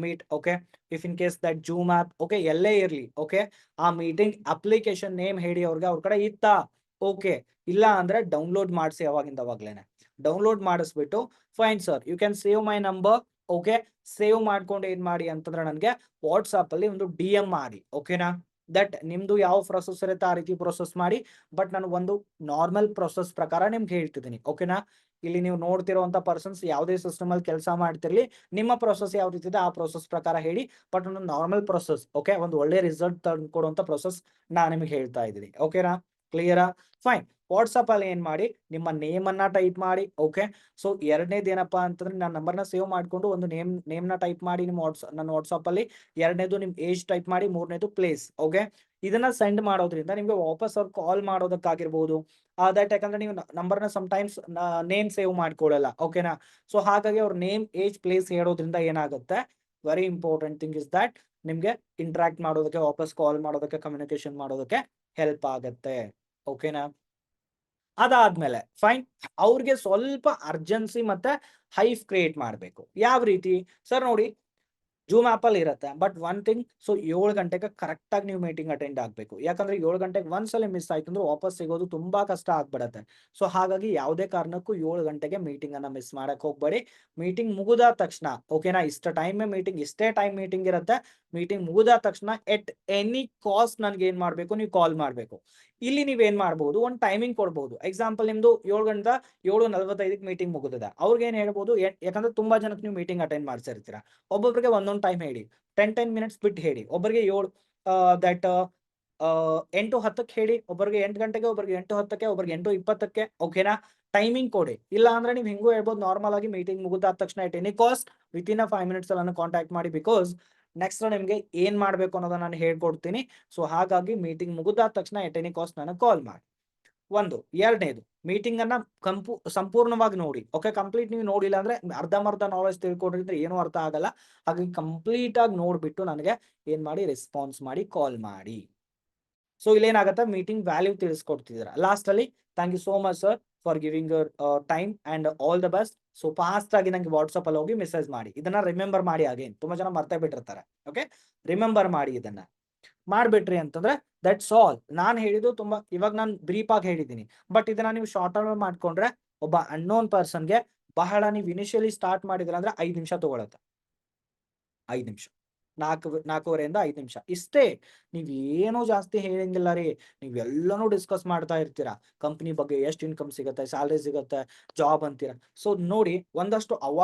Meet, okay, if in case that Zoom app, okay, ಎಲ್ಲೇ ಇರ್ಲಿ, ಓಕೆ, ಆ ಮೀಟಿಂಗ್ ಅಪ್ಲಿಕೇಶನ್ ನೇಮ್ ಹೇಳಿ ಅವ್ರಿಗೆ, ಅವ್ರ ಕಡೆ ಇತ್ತಾ, ಓಕೆ, ಇಲ್ಲ ಅಂದ್ರೆ ಡೌನ್ಲೋಡ್ ಮಾಡಿಸಿ ಅವಾಗ್ಲೇನೆ ಡೌನ್ಲೋಡ್ ಮಾಡಿಸ್ಬಿಟ್ಟು, fine sir you can save my number. Okay, save ಮಾಡ್ಕೊಂಡು ಏನ್ ಮಾಡಿ ಅಂತಂದ್ರೆ ನನಗೆ ವಾಟ್ಸ್ಆಪ್ ಅಲ್ಲಿ ಒಂದು DM ಮಾಡಿ. ಓಕೆನಾ? ದಟ್ ನಿಮ್ದು ಯಾವ ಪ್ರೊಸೆಸ್ ಇರುತ್ತೆ ಆ ರೀತಿ ಪ್ರೊಸೆಸ್ ಮಾಡಿ. ಬಟ್ ನಾನು ಒಂದು ನಾರ್ಮಲ್ ಪ್ರೊಸೆಸ್ ಪ್ರಕಾರ ನಿಮ್ಗೆ ಹೇಳ್ತಿದ್ದೀನಿ, ಓಕೆನಾ. ಇಲ್ಲಿ ನೀವು ನೋಡ್ತಿರುವಂತ ಪರ್ಸನ್ಸ್ ಯಾವುದೇ ಸಿಸ್ಟಮ್ ಅಲ್ಲಿ ಕೆಲಸ ಮಾಡ್ತಿರ್ಲಿ, ನಿಮ್ಮ ಪ್ರೊಸೆಸ್ ಯಾವ ರೀತಿ ಇದೆ ಆ ಪ್ರೊಸೆಸ್ ಪ್ರಕಾರ ಹೇಳಿ. ಬಟ್ ಒಂದು ನಾರ್ಮಲ್ ಪ್ರೊಸೆಸ್, ಓಕೆ, ಒಂದು ಒಳ್ಳೆ ರಿಸಲ್ಟ್ ತಂದು ಕೊಡುವಂತ ಪ್ರೊಸೆಸ್ ನಾನು ನಿಮ್ಗೆ ಹೇಳ್ತಾ ಇದ್ದೀನಿ, ಓಕೆನಾ. ಕ್ಲಿಯರಾ? ಫೈನ್. ವಾಟ್ಸಪ್ ಅಲ್ಲಿ ಏನ್ ಮಾಡಿ, ನಿಮ್ಮ ನೇಮ್ ಅನ್ನ ಟೈಪ್ ಮಾಡಿ, ಓಕೆ. ಸೊ ಎರಡನೇದು ಏನಪ್ಪಾ ಅಂತಂದ್ರೆ, ನನ್ನ ನಂಬರ್ನ ಸೇವ್ ಮಾಡ್ಕೊಂಡು ಒಂದು ನೇಮ್ನ ಟೈಪ್ ಮಾಡಿ ನಿಮ್ಮ ನನ್ನ ವಾಟ್ಸಪ್ ಅಲ್ಲಿ. ಎರಡನೇದು ನಿಮ್ ಏಜ್ ಟೈಪ್ ಮಾಡಿ, ಮೂರನೇದು ಪ್ಲೇಸ್, ಓಕೆ. ಇದನ್ನ ಸೆಂಡ್ ಮಾಡೋದ್ರಿಂದ ನಿಮ್ಗೆ ವಾಪಸ್ ಅವ್ರು ಕಾಲ್ ಮಾಡೋದಕ್ಕಾಗಿರ್ಬೋದು, ದಟ್ ಯಾಕಂದ್ರೆ ನೀವು ನಂಬರ್ನ ಟೈಮ್ಸ್ ನೇಮ್ ಸೇವ್ ಮಾಡ್ಕೊಳ್ಳಲ್ಲ, ಓಕೆನಾ. ಸೊ ಹಾಗಾಗಿ ಅವ್ರ ನೇಮ್, ಏಜ್, ಪ್ಲೇಸ್ ಹೇಳೋದ್ರಿಂದ ಏನಾಗುತ್ತೆ, very important thing is that ನಿಮ್ಗೆ ಇಂಟ್ರಾಕ್ಟ್ ಮಾಡೋದಕ್ಕೆ, ವಾಪಸ್ ಕಾಲ್ ಮಾಡೋದಕ್ಕೆ, ಕಮ್ಯುನಿಕೇಶನ್ ಮಾಡೋದಕ್ಕೆ ಹೆಲ್ಪ್ ಆಗುತ್ತೆ, ಓಕೆನಾ. ಅದಾದ್ಮೇಲೆ ಫೈನ್, ಅವ್ರಿಗೆ ಸ್ವಲ್ಪ ಅರ್ಜೆನ್ಸಿ ಮತ್ತೆ ಹೈಫ್ ಕ್ರಿಯೇಟ್ ಮಾಡಬೇಕು. ಯಾವ ರೀತಿ ಸರ್? ನೋಡಿ, ಜೂಮ್ ಆಪ್ ಅಲ್ಲಿ ಇರುತ್ತೆ, ಬಟ್ ಒನ್ ಥಿಂಗ್, ಸೊ 7 ಗಂಟೆಗೆ ಕರೆಕ್ಟ್ ಆಗಿ ನೀವು ಮೀಟಿಂಗ್ ಅಟೆಂಡ್ ಆಗ್ಬೇಕು. ಯಾಕಂದ್ರೆ 7 ಗಂಟೆಗೆ ಒಂದ್ಸಲ ಮಿಸ್ ಆಯ್ತು ಅಂದ್ರೆ ವಾಪಸ್ ಸಿಗೋದು ತುಂಬಾ ಕಷ್ಟ ಆಗ್ಬಿಡತ್ತೆ. ಸೊ ಹಾಗಾಗಿ ಯಾವುದೇ ಕಾರಣಕ್ಕೂ 7 ಗಂಟೆಗೆ ಮೀಟಿಂಗ್ ಅನ್ನ ಮಿಸ್ ಮಾಡಕ್ ಹೋಗ್ಬೇಡಿ. ಮೀಟಿಂಗ್ ಮುಗಿದ ತಕ್ಷಣ, ಓಕೆನಾ, ಇಷ್ಟ ಟೈಮ್ ಮೀಟಿಂಗ್, ಇಷ್ಟೇ ಟೈಮ್ ಮೀಟಿಂಗ್ ಇರುತ್ತೆ. ಮೀಟಿಂಗ್ ಮುಗಿದ ತಕ್ಷಣ ಎಟ್ ಎನಿ ಕಾಸ್ಟ್ ನನ್ಗೆ ಏನ್ ಮಾಡ್ಬೇಕು, ನೀವು ಕಾಲ್ ಮಾಡ್ಬೇಕು. ಇಲ್ಲಿ ನೀವೇನ್ ಮಾಡ್ಬೋದು, ಒಂದು ಟೈಮಿಂಗ್ ಕೊಡ್ಬೋದು. ಎಕ್ಸಾಂಪಲ್, ನಿಮ್ದು 7:45 ಮೀಟಿಂಗ್ ಮುಗಿದಿದೆ, ಅವ್ರಿಗೆ ಏನ್ ಹೇಳ್ಬೋದು, ಯಾಕಂದ್ರೆ ತುಂಬಾ ಜನಕ್ಕೆ ನೀವು ಮೀಟಿಂಗ್ ಅಟೆಂಡ್ ಮಾಡ್ಸಿರ್ತೀರಾ, ಒಬ್ಬೊಬ್ರಿಗೆ ಒಂದೊಂದು ಟೈಮ್ ಹೇಳಿ, 10 ಮಿನಿಟ್ಸ್ ಬಿಟ್ಟು ಹೇಳಿ. ಒಬ್ಬರಿಗೆ 8:10 ಹೇಳಿ, ಒಬ್ಬರಿಗೆ 8 ಗಂಟೆಗೆ, ಒಬ್ಬರಿಗೆ 8:10, ಒಬ್ಬರಿಗೆ 8:20, ಓಕೆನಾ. ಟೈಮಿಂಗ್ ಕೊಡಿ. ಇಲ್ಲ ಅಂದ್ರೆ ನೀವು ಹಿಂಗೂ ಹೇಳ್ಬೋದು, ನಾರ್ಮಲ್ ಆಗಿ ಮೀಟಿಂಗ್ ಮುಗಿದಾದ ತಕ್ಷಣ at any cost within 5 minutes ಅಲ್ಲಿ ಕಾಂಟ್ಯಾಕ್ಟ್ ಮಾಡಿ. ಬಿಕಾಸ್ ನೆಕ್ಸ್ಟ್ ನಿಮ್ಗೆ ಏನ್ ಮಾಡ್ಬೇಕು ಅನ್ನೋದನ್ನ ನಾನು ಹೇಳ್ಕೊಡ್ತೀನಿ. ಸೊ ಹಾಗಾಗಿ ಮೀಟಿಂಗ್ ಮುಗಿದಾದ ತಕ್ಷಣ ಎಟ್ ಎನಿ ಕಾಸ್ಟ್ ನನಗೆ ಕಾಲ್ ಮಾಡಿ. ಒಂದು. ಎರಡನೇದು, ಮೀಟಿಂಗ್ ಅನ್ನ ಸಂಪೂರ್ಣವಾಗಿ ನೋಡಿ, ಓಕೆ. ಕಂಪ್ಲೀಟ್ ನೀವು ನೋಡಿಲ್ಲ ಅಂದ್ರೆ ಅರ್ಧಂಬರ್ಧ ನಾಲೆಜ್ ತಿಳ್ಕೊಂಡಿದ್ರೆ ಏನೂ ಅರ್ಥ ಆಗಲ್ಲ. ಹಾಗಾಗಿ ಕಂಪ್ಲೀಟ್ ಆಗಿ ನೋಡ್ಬಿಟ್ಟು ನನಗೆ ಏನ್ ಮಾಡಿ, ರೆಸ್ಪಾನ್ಸ್ ಮಾಡಿ, ಕಾಲ್ ಮಾಡಿ. ಸೊ ಇಲ್ಲೇನಾಗತ್ತೆ, ಮೀಟಿಂಗ್ ವ್ಯಾಲ್ಯೂ ತಿಳಿಸ್ಕೊಡ್ತಿದ್ದೀರಾ. ಲಾಸ್ಟ್ ಅಲ್ಲಿ thank you so much sir for giving your time and all the best. So fast ಆಗಿ ನಂಗೆ ವಾಟ್ಸಪ್ ಅಲ್ಲಿ ಹೋಗಿ ಮೆಸೇಜ್ ಮಾಡಿ. ಇದನ್ನ ರಿಮೆಂಬರ್ ಮಾಡಿ. ಅಗೇನ್ ತುಂಬಾ ಜನ ಮರ್ತೇ ಬಿಟ್ಟಿರ್ತಾರೆ, ಓಕೆ. ರಿಮೆಂಬರ್ ಮಾಡಿ. ಇದನ್ನ ಮಾಡ್ಬಿಟ್ರಿ ಅಂತಂದ್ರೆ ದಟ್ಸ್ ಆಲ್. ನಾನು ಹೇಳಿದ್ದು ತುಂಬಾ, ಇವಾಗ ನಾನು ಬ್ರೀಫ್ ಆಗಿ ಹೇಳಿದ್ದೀನಿ, ಬಟ್ ಇದನ್ನ ನೀವು ಶಾರ್ಟ್ ಟರ್ಮ್ ಮಾಡ್ಕೊಂಡ್ರೆ ಒಬ್ಬ ಅನ್ನೋನ್ ಪರ್ಸನ್ಗೆ ಬಹಳ, ನೀವು ಇನಿಷಿಯಲಿ ಸ್ಟಾರ್ಟ್ ಮಾಡಿದ್ರ ಅಂದ್ರೆ 5 ನಿಮಿಷ ತಗೊಳತ್ತೆ. 5 ನಿಮಿಷ, 4.5 ನಿಮಿಷ ಇಷ್ಟೇ. ನೀವೇನು ಜಾಸ್ತಿ ಹೇಳಂಗಿಲ್ಲ ರೀ. ನೀವೆಲ್ಲನೂ ಡಿಸ್ಕಸ್ ಮಾಡ್ತಾ ಇರ್ತೀರಾ. ಕಂಪ್ನಿ ಬಗ್ಗೆ ಎಷ್ಟು ಇನ್ಕಮ್ ಸಿಗುತ್ತೆ, ಸ್ಯಾಲರಿ ಸಿಗುತ್ತೆ, ಜಾಬ್ ಅಂತೀರಾ. ಸೊ ನೋಡಿ, ಒಂದಷ್ಟು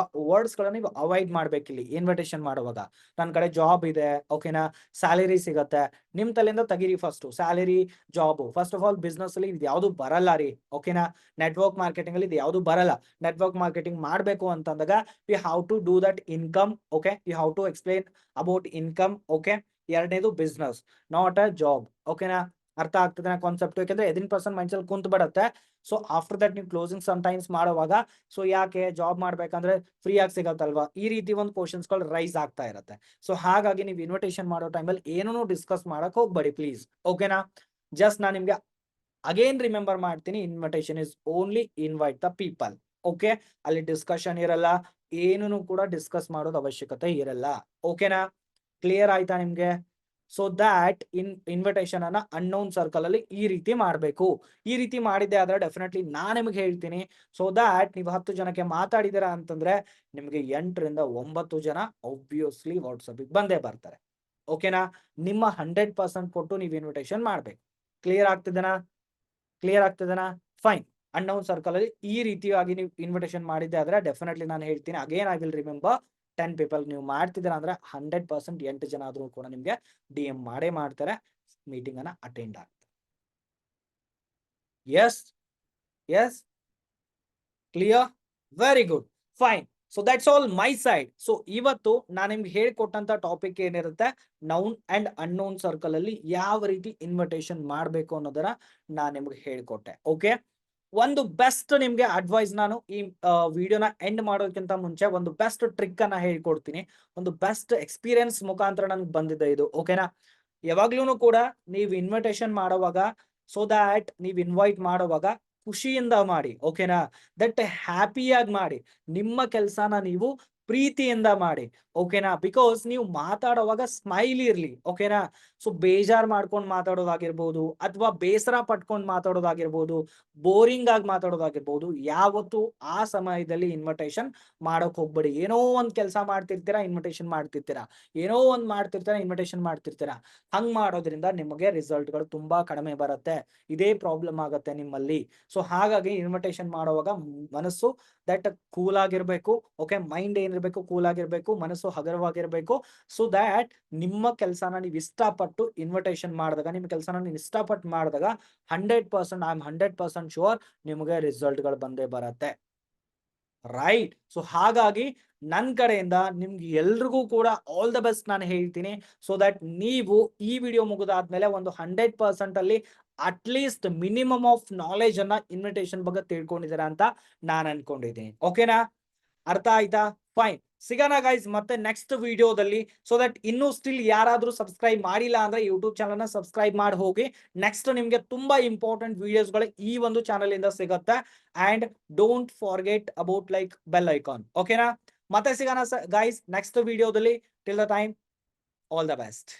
ವರ್ಡ್ಸ್ ಗಳನ್ನ ನೀವು ಅವಾಯ್ಡ್ ಮಾಡ್ಬೇಕಿಲ್ಲಿ ಇನ್ವಿಟೇಷನ್ ಮಾಡುವಾಗ. ನನ್ನ ಕಡೆ ಜಾಬ್ ಇದೆ, ಓಕೆನಾ, ಸ್ಯಾಲರಿ ಸಿಗತ್ತೆ, ನಿಮ್ ತಲೆಯಿಂದ ತೆಗೀರಿ first. Salary, job, first of all business ಅಲ್ಲಿ ಇದು ಯಾವ್ದು ಬರಲ್ಲ ರೀ, ಓಕೆನಾ. ನೆಟ್ವರ್ಕ್ ಮಾರ್ಕೆಟಿಂಗ್ ಅಲ್ಲಿ ಇದು ಯಾವ್ದು ಬರಲ್ಲ. ನೆಟ್ವರ್ಕ್ ಮಾರ್ಕೆಟಿಂಗ್ ಮಾಡ್ಬೇಕು ಅಂತಂದಾಗ we have to do that income, okay. You have to explain about income, okay. ಎರಡನೇದು ಬಿಸ್ನೆಸ್, ನಾಟ್ ಅ ಜಾಬ್, ಓಕೆನಾ. ಅರ್ಥ ಆಗ್ತದೆ ಕಾನ್ಸೆಪ್ಟ್? ಯಾಕಂದ್ರೆ ಎದಿನ್ ಪರ್ಸನ್ ಮೈಂಡ್ ಅಲ್ಲಿ ಕುಂತ್ ಬಿಡತ್ತೆ. ಸೊ ಆಫ್ಟರ್ ದಟ್ ನೀವು ಕ್ಲೋಸಿಂಗ್ ಸಮ್ ಟೈಮ್ಸ್ ಮಾಡುವಾಗ, ಸೊ ಯಾಕೆ ಜಾಬ್ ಮಾಡ್ಬೇಕಂದ್ರೆ ಫ್ರೀ ಆಗಿ ಸಿಗತ್ತಲ್ವಾ, ಈ ರೀತಿ ಒಂದು ಕ್ವಶನ್ಸ್ ಗಳು ರೈಸ್ ಆಗ್ತಾ ಇರತ್ತೆ. ಸೊ ಹಾಗಾಗಿ ನೀವು ಇನ್ವಿಟೇಷನ್ ಮಾಡೋ ಟೈಮಲ್ಲಿ ಏನೂ ಡಿಸ್ಕಸ್ ಮಾಡಕ್ ಹೋಗ್ಬೇಡಿ ಪ್ಲೀಸ್, ಓಕೆನಾ. ಜಸ್ಟ್ ನಾನು ನಿಮ್ಗೆ ಅಗೇನ್ ರಿಮೆಂಬರ್ ಮಾಡ್ತೀನಿ, invitation is only invite the people, okay. ಅಲ್ಲಿ ಡಿಸ್ಕಷನ್ ಇರಲ್ಲ, ಏನೂ ಕೂಡ ಡಿಸ್ಕಸ್ ಮಾಡೋದು ಅವಶ್ಯಕತೆ ಇರಲ್ಲ, ಓಕೆನಾ. ಕ್ಲಿಯರ್ ಆಯ್ತಾ ನಿಮ್ಗೆ? ಸೊ ದ್ಯಾಟ್ ಇನ್ವಿಟೇಷನ್ ಅನ್ನ ಅನ್ನೋನ್ ಸರ್ಕಲ್ ಅಲ್ಲಿ ಈ ರೀತಿ ಮಾಡ್ಬೇಕು. ಈ ರೀತಿ ಮಾಡಿದ್ದೆ ಆದ್ರೆ ಡೆಫಿನೆಟ್ಲಿ ನಾನ್ ನಿಮ್ಗೆ ಹೇಳ್ತೀನಿ. ಸೊ ದ್ಯಾಟ್ ನೀವು 10 ಜನಕ್ಕೆ ಮಾತಾಡಿದಿರಾ ಅಂತಂದ್ರೆ ನಿಮ್ಗೆ 8 ರಿಂದ 9 ಜನ ಆಬ್ವಿಯಸ್ಲಿ ವಾಟ್ಸಪ್ ಬಂದೇ ಬರ್ತಾರೆ, ಓಕೆನಾ. ನಿಮ್ಮ 100% ಕೊಟ್ಟು ನೀವು ಇನ್ವಿಟೇಷನ್ ಮಾಡ್ಬೇಕು. ಕ್ಲಿಯರ್ ಆಗ್ತಿದೆನಾ? ಕ್ಲಿಯರ್ ಆಗ್ತಿದೆನಾ? ಫೈನ್. ಅನ್ನೋನ್ ಸರ್ಕಲ್ ಅಲ್ಲಿ ಈ ರೀತಿಯಾಗಿ ನೀವು ಇನ್ವಿಟೇಷನ್ ಮಾಡಿದ್ದೆ ಆದ್ರೆ ಡೆಫಿನೆಟ್ಲಿ ನಾನು ಹೇಳ್ತೀನಿ, again I will remember, 10 people ನೀವು ಮಾಡ್ತಿದ್ದೀರಾ ಅಂದ್ರೆ 100% 8 ಜನ ಆದ್ರೂ ಕೂಡ ನಿಮ್ಗೆ DM ಮಾಡೇ ಮಾಡ್ತಾರೆ, ಮೀಟಿಂಗ್ ಅನ್ನ ಅಟೆಂಡ್ ಆಗ್ತಾರೆ. Yes yes clear, very good, fine. So that's all my side. So ಇವತ್ತು ನಾನು ನಿಮ್ಗೆ ಹೇಳ್ಕೊಟ್ಟಂತ ಟಾಪಿಕ್ ಏನಿರುತ್ತೆ, ನೌನ್ ಅಂಡ್ ಅನ್ನೋನ್ ಸರ್ಕಲ್ ಅಲ್ಲಿ ಯಾವ ರೀತಿ ಇನ್ವಿಟೇಷನ್ ಮಾಡಬೇಕು ಅನ್ನೋದನ್ನ ನಾನು ನಿಮ್ಗೆ ಹೇಳ್ಕೊಟ್ಟೆ, ಓಕೆ. ಒಂದು ಬೆಸ್ಟ್ ನಿಮ್ಗೆ ಅಡ್ವೈಸ್, ನಾನು ಈ ವಿಡಿಯೋನ ಎಂಡ್ ಮಾಡೋದಕ್ಕಿಂತ ಮುಂಚೆ ಒಂದು ಬೆಸ್ಟ್ ಟ್ರಿಕ್ ಅನ್ನ ಹೇಳ್ಕೊಡ್ತೀನಿ. ಒಂದು ಬೆಸ್ಟ್ ಎಕ್ಸ್ಪೀರಿಯನ್ಸ್ ಮುಖಾಂತರ ನನ್ಗೆ ಬಂದಿದೆ ಇದು, ಓಕೆನಾ. ಯಾವಾಗ್ಲೂ ಕೂಡ ನೀವು ಇನ್ವಿಟೇಷನ್ ಮಾಡುವಾಗ, ಸೊ ದ್ಯಾಟ್ ನೀವು ಇನ್ವೈಟ್ ಮಾಡುವಾಗ ಖುಷಿಯಿಂದ ಮಾಡಿ, ಓಕೆನಾ. ದಟ್ ಹ್ಯಾಪಿಯಾಗಿ ಮಾಡಿ. ನಿಮ್ಮ ಕೆಲಸನ ನೀವು ಪ್ರೀತಿಯಿಂದ ಮಾಡಿ, ಓಕೆನಾ. ಬಿಕಾಸ್ ನೀವು ಮಾತಾಡುವಾಗ ಸ್ಮೈಲ್ ಇರ್ಲಿ, ಓಕೆನಾ. ಸೊ ಬೇಜಾರ್ ಮಾಡ್ಕೊಂಡು ಮಾತಾಡೋದಾಗಿರ್ಬೋದು, ಅಥವಾ ಬೇಸರ ಪಟ್ಕೊಂಡು ಮಾತಾಡೋದಾಗಿರ್ಬೋದು, ಬೋರಿಂಗ್ ಆಗಿ ಮಾತಾಡೋದಾಗಿರ್ಬೋದು, ಯಾವತ್ತು ಆ ಸಮಯದಲ್ಲಿ ಇನ್ವಿಟೇಷನ್ ಮಾಡೋಕ್ ಹೋಗ್ಬೇಡಿ. ಏನೋ ಒಂದ್ ಕೆಲಸ ಮಾಡ್ತಿರ್ತೀರಾ, ಇನ್ವಿಟೇಷನ್ ಮಾಡ್ತಿರ್ತೀರಾ, ಏನೋ ಒಂದ್ ಮಾಡ್ತಿರ್ತೀರಾ, ಇನ್ವಿಟೇಷನ್ ಮಾಡ್ತಿರ್ತೀರಾ. ಹಂಗ್ ಮಾಡೋದ್ರಿಂದ ನಿಮಗೆ ರಿಸಲ್ಟ್ಗಳು ತುಂಬಾ ಕಡಿಮೆ ಬರುತ್ತೆ. ಇದೇ ಪ್ರಾಬ್ಲಮ್ ಆಗುತ್ತೆ ನಿಮ್ಮಲ್ಲಿ. ಸೊ ಹಾಗಾಗಿ ಇನ್ವಿಟೇಷನ್ ಮಾಡುವಾಗ ಮನಸ್ಸು ದಟ್ ಕೂಲ್ ಆಗಿರ್ಬೇಕು. ಓಕೆ, ಮೈಂಡ್ ಏನಿರ್ಬೇಕು, ಕೂಲ್ ಆಗಿರ್ಬೇಕು, ಮನಸ್ಸು ಹಗರವಾಗಿರ್ಬೇಕು. ಸೊ ದ್ಯಾಟ್ ನಿಮ್ಮ ಕೆಲಸನ ನೀವು ಇಷ್ಟಪಟ್ಟು ಇನ್ವಿಟೇಷನ್ ಮಾಡಿದಾಗ, ನಿಮ್ಮ ಕೆಲಸನ ನೀವು ಇಷ್ಟಪಟ್ಟು ಮಾಡಿದಾಗ 100% ಐ ಆಮ್ 100% ಶೂರ್ ನಿಮಗೆ ರಿಸಲ್ಟ್ಗಳು ಬಂದೇ ಬರುತ್ತೆ. ರೈಟ್. ಸೊ ಹಾಗಾಗಿ ನನ್ನ ಕಡೆಯಿಂದ ನಿಮ್ಗೆ ಎಲ್ರಿಗೂ ಕೂಡ ಆಲ್ ದ ಬೆಸ್ಟ್ ನಾನು ಹೇಳ್ತೀನಿ. ಸೊ ದಟ್ ನೀವು ಈ ವಿಡಿಯೋ ಮುಗಿದಾದ್ಮೇಲೆ ಒಂದು 100% ಅಲ್ಲಿ ಅಟ್ಲೀಸ್ಟ್ ಮಿನಿಮಮ್ ಆಫ್ ನಾಲೆಜ್ ಅನ್ನ ಇನ್ವಿಟೇಷನ್ ಬಗ್ಗೆ ತಿಳ್ಕೊಂಡಿದ್ದೀರಾ ಅಂತ ನಾನು ಅನ್ಕೊಂಡಿದ್ದೀನಿ. ಓಕೆನಾ? ಅರ್ಥ ಆಯ್ತಾ? ಫೈನ್. ಸಿಗೋಣ ಗೈಸ್ ಮತ್ತೆ ನೆಕ್ಸ್ಟ್ ವಿಡಿಯೋದಲ್ಲಿ. ಸೊ ದಟ್ ಇನ್ನೂ ಸ್ಟಿಲ್ ಯಾರಾದ್ರೂ ಸಬ್ಸ್ಕ್ರೈಬ್ ಮಾಡಿಲ್ಲ ಅಂದ್ರೆ ಯೂಟ್ಯೂಬ್ ಚಾನಲ್ ನ ಸಬ್ಸ್ಕ್ರೈಬ್ ಮಾಡಿ ಹೋಗಿ. ನೆಕ್ಸ್ಟ್ ನಿಮ್ಗೆ ತುಂಬಾ ಇಂಪಾರ್ಟೆಂಟ್ ವಿಡಿಯೋಸ್ಗಳು ಈ ಒಂದು ಚಾನಲ್ ಇಂದ ಸಿಗುತ್ತೆ. And don't forget about like bell icon. ಓಕೆನಾ? ಮತ್ತೆ ಸಿಗೋಣ ಗೈಸ್ ನೆಕ್ಸ್ಟ್ ವಿಡಿಯೋದಲ್ಲಿ. Till the time, all the best.